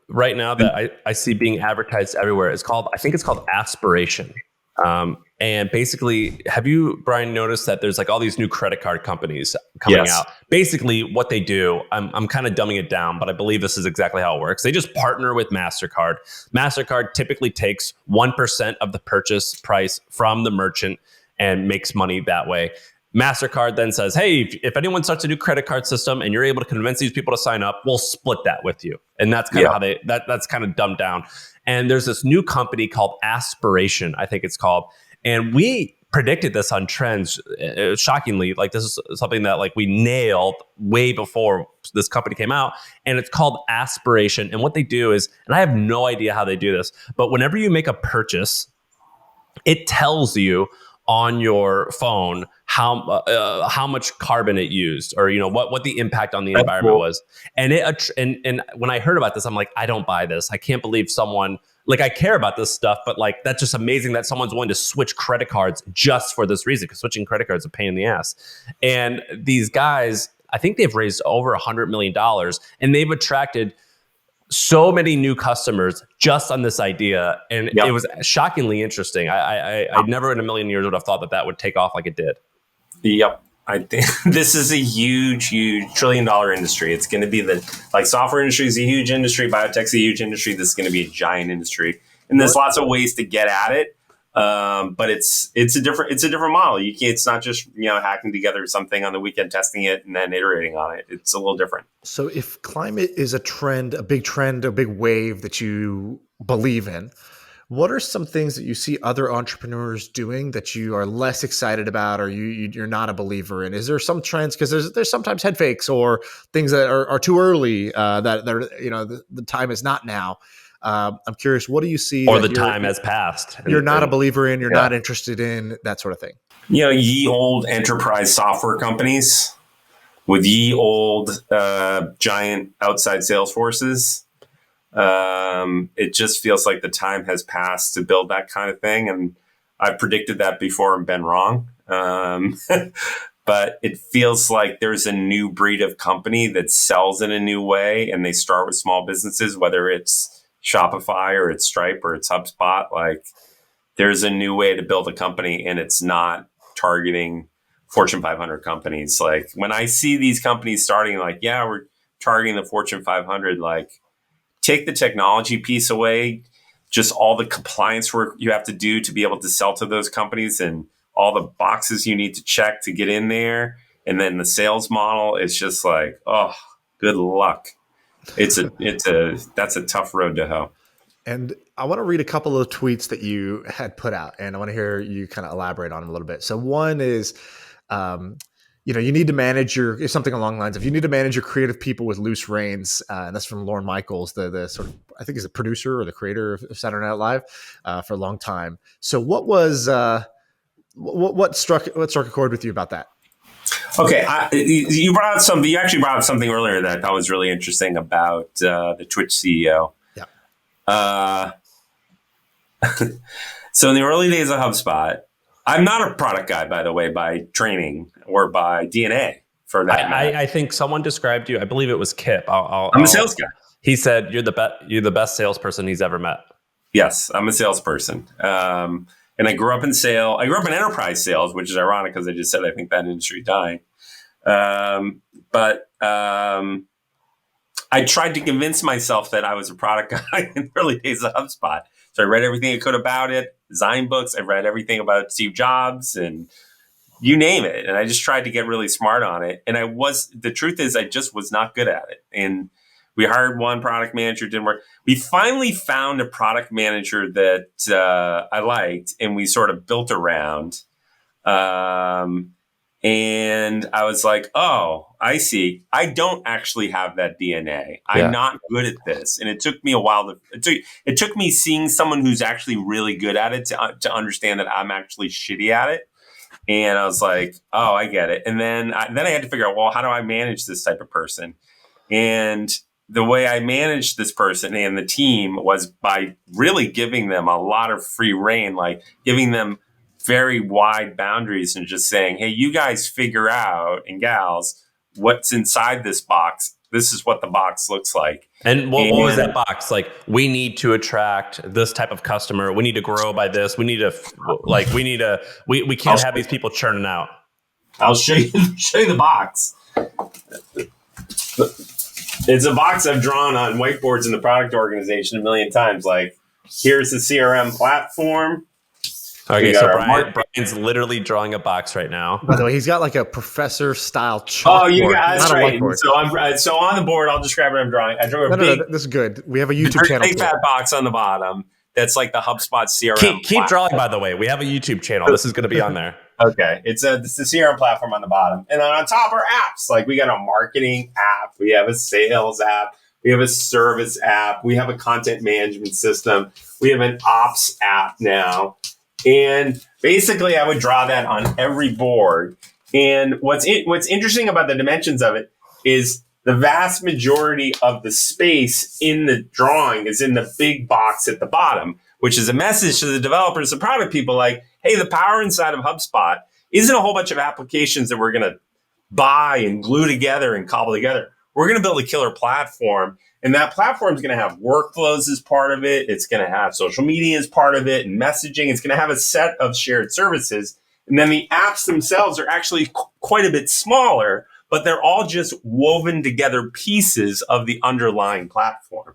right now that I see being advertised everywhere. I think it's called Aspiration. And basically, have you, Brian, noticed that there's all these new credit card companies coming out? Basically, what they do, I'm kind of dumbing it down, but I believe this is exactly how it works. They just partner with MasterCard. MasterCard typically takes 1% of the purchase price from the merchant and makes money that way. MasterCard then says, hey, if anyone starts a new credit card system and you're able to convince these people to sign up, we'll split that with you. And that's kind of how that's kind of dumbed down. And there's this new company called Aspiration, I think it's called. And we predicted this on Trends, shockingly. This is something that we nailed way before this company came out. And it's called Aspiration. And what they do is, and I have no idea how they do this, but whenever you make a purchase, it tells you on your phone how much carbon it used, or what the impact on the environment was. And and when I heard about this, I'm like, I don't buy this. I can't believe someone I care about this stuff, but that's just amazing that someone's willing to switch credit cards just for this reason, because switching credit cards is a pain in the ass. And these guys, I think they've raised over $100 million, and they've attracted so many new customers just on this idea. And it was shockingly interesting. I never in a million years would have thought that would take off like it did. Yep. I think this is a huge $1 trillion industry. It's going to be software industry is a huge industry. Biotech's a huge industry. This is going to be a giant industry. And there's lots of ways to get at it. But it's a different model. It's not just, hacking together something on the weekend, testing it, and then iterating on it. It's a little different. So if climate is a trend, a big wave that you believe in, what are some things that you see other entrepreneurs doing that you are less excited about, or you're not a believer in? Is there some trends? Because there's sometimes head fakes or things that are too early, that the time is not now. I'm curious, what do you see? Or the time has passed. You're not a believer in, you're not interested in, that sort of thing. Ye old enterprise software companies with ye old giant outside sales forces. It just feels like the time has passed to build that kind of thing. And I've predicted that before and been wrong. But it feels like there's a new breed of company that sells in a new way, and they start with small businesses, whether it's Shopify or it's Stripe or it's HubSpot. There's a new way to build a company, and it's not targeting Fortune 500 companies. When I see these companies starting, we're targeting the Fortune 500, take the technology piece away. just all the compliance work you have to do to be able to sell to those companies and all the boxes you need to check to get in there. And then the sales model is just like, oh, good luck. That's a tough road to hoe. And I want to read a couple of tweets that you had put out, and I want to hear you kind of elaborate on them a little bit. So one is, you need to manage something along the lines of, you need to manage your creative people with loose reins. And that's from Lorne Michaels, the sort of, I think he's the producer or the creator of Saturday Night Live for a long time. So what was, what struck a chord with you about that? Okay, you actually brought up something earlier that I thought was really interesting about the Twitch CEO. Yeah. So in the early days of HubSpot, I'm not a product guy, by the way, by training or by DNA for that matter. I think someone described you. I believe it was Kip. I'm a sales guy. He said you're the best salesperson he's ever met. Yes, I'm a salesperson. And I grew up in sales. I grew up in enterprise sales, which is ironic because I just said I think that industry is dying. But I tried to convince myself that I was a product guy in the early days of HubSpot. So I read everything I could about it, design books. I read everything about Steve Jobs and you name it. And I just tried to get really smart on it. And the truth is I just was not good at it. And we hired one product manager, didn't work. We finally found a product manager that I liked and we sort of built around. And I was like, oh, I see. I don't actually have that DNA. I'm not good at this. And it took me a while it took me seeing someone who's actually really good at it to understand that I'm actually shitty at it. And I was like, oh, I get it. And then I had to figure out, well, how do I manage this type of person? And the way I managed this person and the team was by really giving them a lot of free rein, like giving them very wide boundaries and just saying, hey, you guys figure out, and gals, what's inside this box. This is what the box looks like. And what was that box? Like, we need to attract this type of customer. We need to grow by this. We can't have these people churning out. I'll show you the box. It's a box I've drawn on whiteboards in the product organization a million times. Like, here's the CRM platform. Okay, so Brian's literally drawing a box right now. By the way, he's got like a professor style chalkboard. Oh, you got that's right. So on the board, I'll describe what I'm drawing. I drew a big. No, this is good. We have a YouTube channel. Big fat box on the bottom. That's like the HubSpot CRM. Keep drawing. By the way, we have a YouTube channel. This is going to be on there. Okay, it's the CRM platform on the bottom, and then on top are apps. Like we got a marketing app, we have a sales app, we have a service app, we have a content management system, we have an ops app now. And basically, I would draw that on every board. And what's interesting about the dimensions of it is the vast majority of the space in the drawing is in the big box at the bottom, which is a message to the developers and product people like, hey, the power inside of HubSpot isn't a whole bunch of applications that we're going to buy and glue together and cobble together. We're going to build a killer platform. And that platform is going to have workflows as part of it. It's going to have social media as part of it and messaging. It's going to have a set of shared services. And then the apps themselves are actually quite a bit smaller, but they're all just woven together pieces of the underlying platform.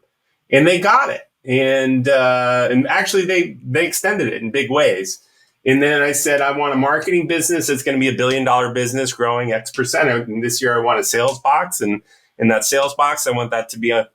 And they got it. And actually they extended it in big ways. And then I said, I want a marketing business that's going to be $1 billion business growing X percent. And this year I want a sales box. And in that sales box, I want that to be a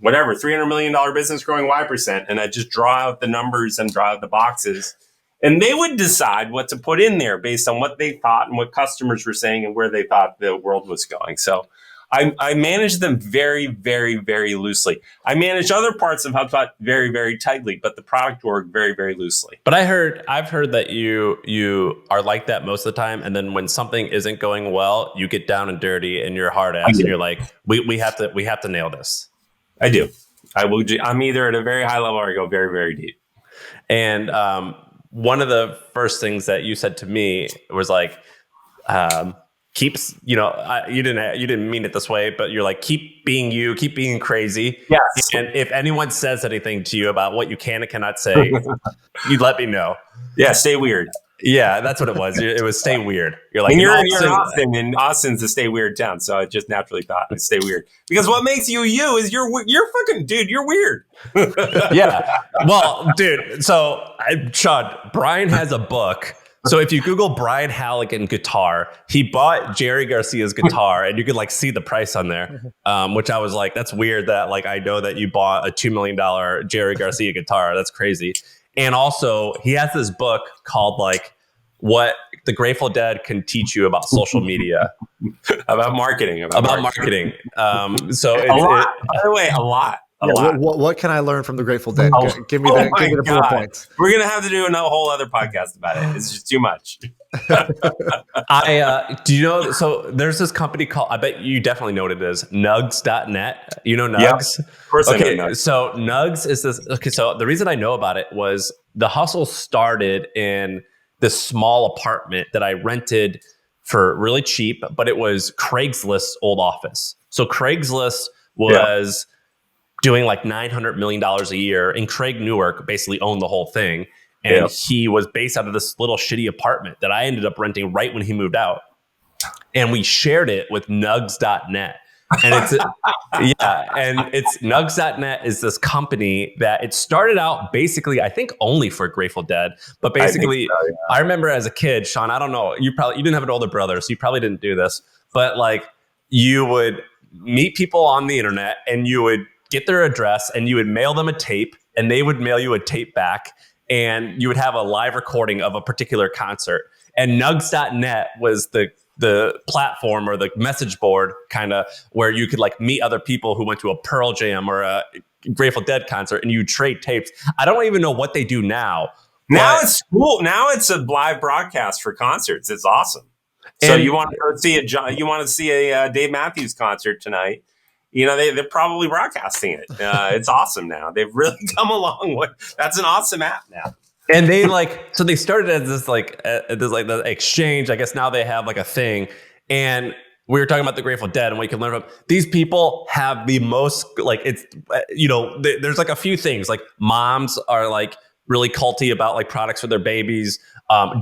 $300 million business growing Y percent. And I just draw out the numbers and draw out the boxes. And they would decide what to put in there based on what they thought and what customers were saying and where they thought the world was going. So I managed them very, very, very loosely. I managed other parts of HubSpot very, very tightly, but the product org very, very loosely. But I've heard that you are like that most of the time, and then when something isn't going well, you get down and dirty and you're hard ass, and you're like, we have to nail this. I do. I'm either at a very high level or I go very, very deep. And one of the first things that you said to me was like, you didn't mean it this way, but you're like, keep being you, keep being crazy. Yes. And if anyone says anything to you about what you can and cannot say, you let me know. Yeah, stay weird. Yeah, that's what it was. It was stay weird. You're like, And you're in Austin. Austin, and Austin's a stay weird town, so I just naturally thought I'd stay weird. Because what makes you is you're fucking dude. You're weird. Yeah. Well, dude. So, Sean, Brian has a book. So if you Google Brian Halligan guitar, he bought Jerry Garcia's guitar, and you could like see the price on there. Which I was like, that's weird that like I know that you bought a $2 million Jerry Garcia guitar. That's crazy. And also, he has this book called like what the Grateful Dead can teach you about social media, about marketing, about marketing. So a lot. By the way, a lot. What can I learn from the Grateful Dead? Give me the 4 points. We're gonna have to do a whole other podcast about it. It's just too much. Do you know? So there's this company called, I bet you definitely know what it is, Nugs.net. You know Nugs? Yep. Of course Okay, I know Nugs. So Nugs is this. Okay, so the reason I know about it was the hustle started in this small apartment that I rented for really cheap, but it was Craigslist's old office. So Craigslist was doing like $900 million a year, and Craig Newark basically owned the whole thing. And he was based out of this little shitty apartment that I ended up renting right when he moved out. And we shared it with Nugs.net. And it's Nugs.net is this company that it started out basically, I think, only for Grateful Dead. But basically, I remember as a kid, Shaan, I don't know, you didn't have an older brother, so you probably didn't do this. But like, you would meet people on the internet, and you would get their address, and you would mail them a tape, and they would mail you a tape back. And you would have a live recording of a particular concert. And Nugs.net was the platform or the message board kind of where you could like meet other people who went to a Pearl Jam or a Grateful Dead concert, and you trade tapes. I don't even know what they do now. Now it's cool. Now it's a live broadcast for concerts. It's awesome. So you want to see a Dave Matthews concert tonight? You know, they're probably broadcasting it. It's awesome now. They've really come a long way. That's an awesome app now. And they so they started as this the exchange. I guess now they have like a thing. And we were talking about the Grateful Dead and what you can learn from. These people have the most there's like a few things. Like moms are like really culty about like products for their babies.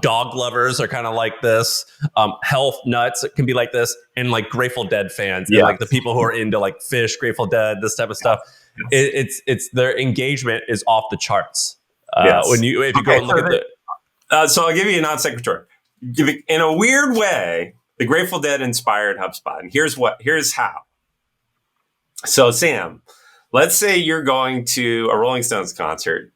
Dog lovers are kind of like this. Health nuts can be like this, and like Grateful Dead fans and like the people who are into like Fish, Grateful Dead, this type of stuff. It's their engagement is off the charts. If you go and look at the. So I'll give you a non sequitur. In a weird way, the Grateful Dead inspired HubSpot, and here's how. So Sam, let's say you're going to a Rolling Stones concert.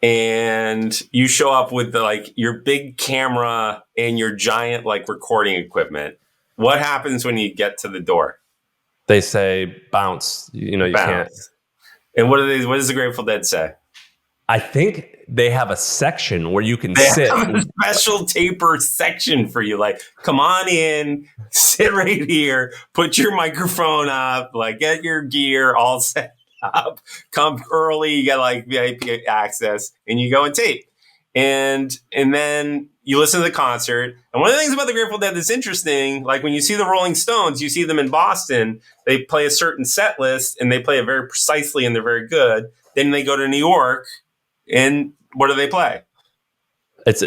And you show up with your big camera and your giant like recording equipment. What happens when you get to the door? They say bounce. You bounce. Can't. And what does the Grateful Dead say? I think they have a section where you can sit. Have a special taper section for you. Like, come on in, sit right here, put your microphone up, like get your gear all set up, come early, you get like VIP access, and you go and tape. And then you listen to the concert. And one of the things about the Grateful Dead that's interesting, like when you see the Rolling Stones, you see them in Boston, they play a certain set list and they play it very precisely and they're very good. Then they go to New York and what do they play? It's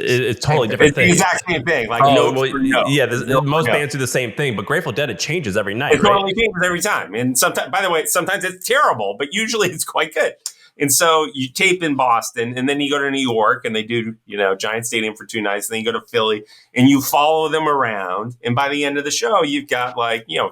totally different thing. It's the exact same thing. Like most bands do the same thing, but Grateful Dead, it changes every night. It totally changes every time. And sometimes, by the way, sometimes it's terrible, but usually it's quite good. And so you tape in Boston, and then you go to New York, and they do, Giant Stadium for 2 nights. And then you go to Philly, and you follow them around. And by the end of the show, you've got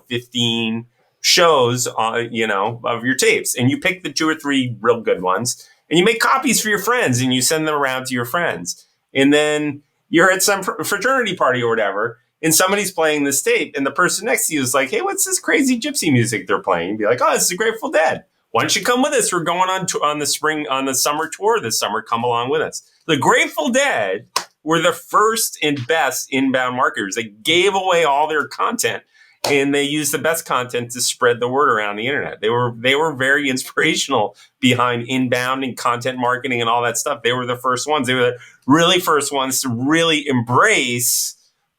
15 shows, of your tapes, and you pick the 2 or 3 real good ones, and you make copies for your friends, and you send them around to your friends. And then you're at some fraternity party or whatever, and somebody's playing this tape, and the person next to you is like, "Hey, what's this crazy gypsy music they're playing?" You'd be like, "Oh, it's the Grateful Dead. Why don't you come with us? We're going on the summer tour this summer. Come along with us." The Grateful Dead were the first and best inbound marketers. They gave away all their content, and they used the best content to spread the word around the internet. They were very inspirational behind inbound and content marketing and all that stuff. They were the first ones. They were the really first ones to really embrace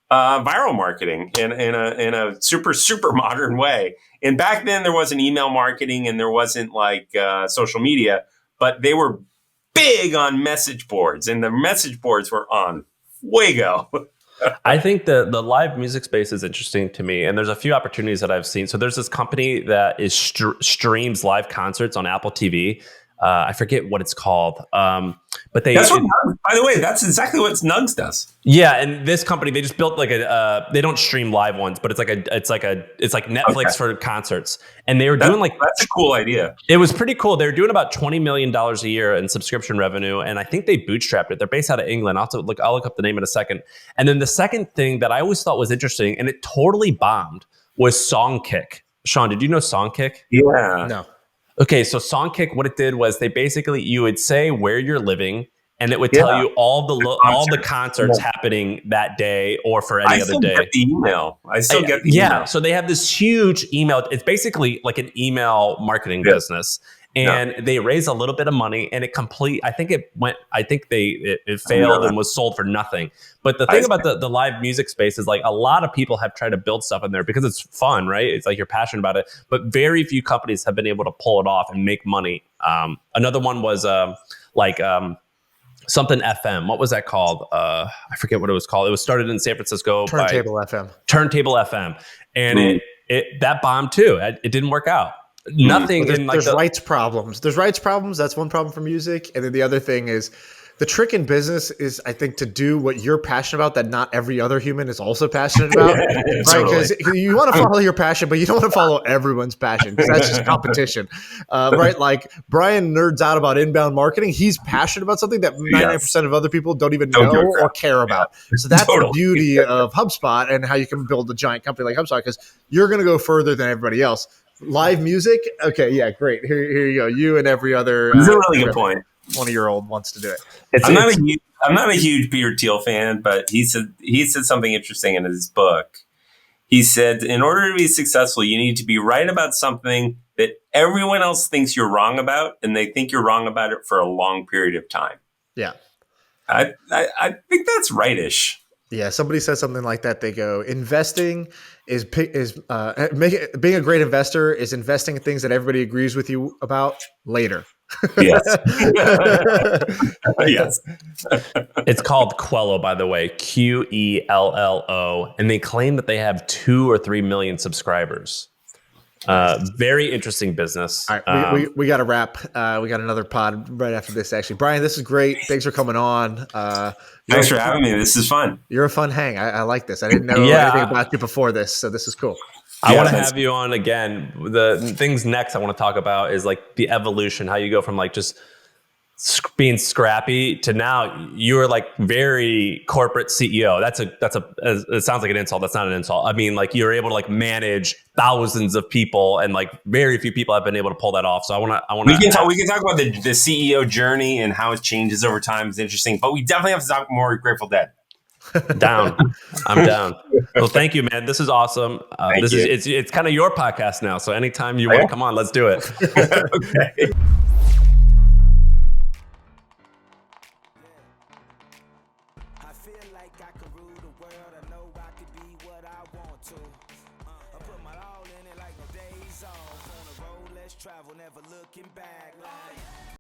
viral marketing in a super, super modern way. And back then there wasn't email marketing and there wasn't social media, but they were big on message boards, and the message boards were on fuego. I think the live music space is interesting to me, and there's a few opportunities that I've seen. So there's this company that is streams live concerts on Apple TV. I forget what it's called, but That's what. By the way, that's exactly what Nugs does. Yeah, and this company, they just built like they don't stream live ones, but it's like Netflix for concerts, and they were doing that's a cool idea. It was pretty cool. They were doing about $20 million a year in subscription revenue, and I think they bootstrapped it. They're based out of England. I'll look up the name in a second. And then the second thing that I always thought was interesting, and it totally bombed, was Songkick. Shaan, did you know Songkick? Yeah. No. Okay, so Songkick, what it did was you would say where you're living, and it would tell you all the concerts happening that day or for any other day. Get the email. I still get the email. So they have this huge email. It's basically like an email marketing business. And they raised a little bit of money, and it failed and was sold for nothing. But the thing about the live music space is like a lot of people have tried to build stuff in there because it's fun, right? It's like you're passionate about it, but very few companies have been able to pull it off and make money. Another one was something FM. What was that called? I forget what it was called. It was started in San Francisco Turntable FM, and that bombed too. It didn't work out. Nothing. There's rights problems. There's rights problems. That's one problem for music. And then the other thing is the trick in business is, I think, to do what you're passionate about that not every other human is also passionate about. Right? Because you want to follow your passion, but you don't want to follow everyone's passion because that's just competition. Right? Like Brian nerds out about inbound marketing. He's passionate about something that 99% of other people don't even know or care about. So that's the beauty of HubSpot and how you can build a giant company like HubSpot, because you're going to go further than everybody else. Live music. Okay. Yeah. Great. Here you go. You and every other. That's a really good point. 20-year-old wants to do it. I'm not a huge Peter Thiel fan, but he said something interesting in his book. He said, in order to be successful, you need to be right about something that everyone else thinks you're wrong about, and they think you're wrong about it for a long period of time. Yeah. I think that's rightish. Yeah, somebody says something like that. They go, investing is being a great investor is investing in things that everybody agrees with you about later. Yes. Yes. It's called Quello, by the way, Quello, and they claim that they have 2 or 3 million subscribers. Very interesting business. All right, we got to wrap. We got another pod right after this. Actually, Brian, this is great. Thanks for coming on. Thanks for having me. This is fun. You're a fun hang. I like this. I didn't know anything about you before this, so this is cool. I want to have you on again. The things next I want to talk about is like the evolution, how you go from like just being scrappy to now you're like very corporate CEO. It sounds like an insult. That's not an insult. I mean, like you're able to like manage thousands of people, and like very few people have been able to pull that off. So I want to. We can talk about the CEO journey and how it changes over time. It's interesting, but we definitely have to talk more Grateful Dead. Down. I'm down. Well, thank you, man. This is awesome. It's kind of your podcast now. So anytime you want to come on, let's do it. Okay. I feel like I could rule the world. I know I could be what I want to. I put my all in it like no days off. On the road, let's travel, never looking back. Like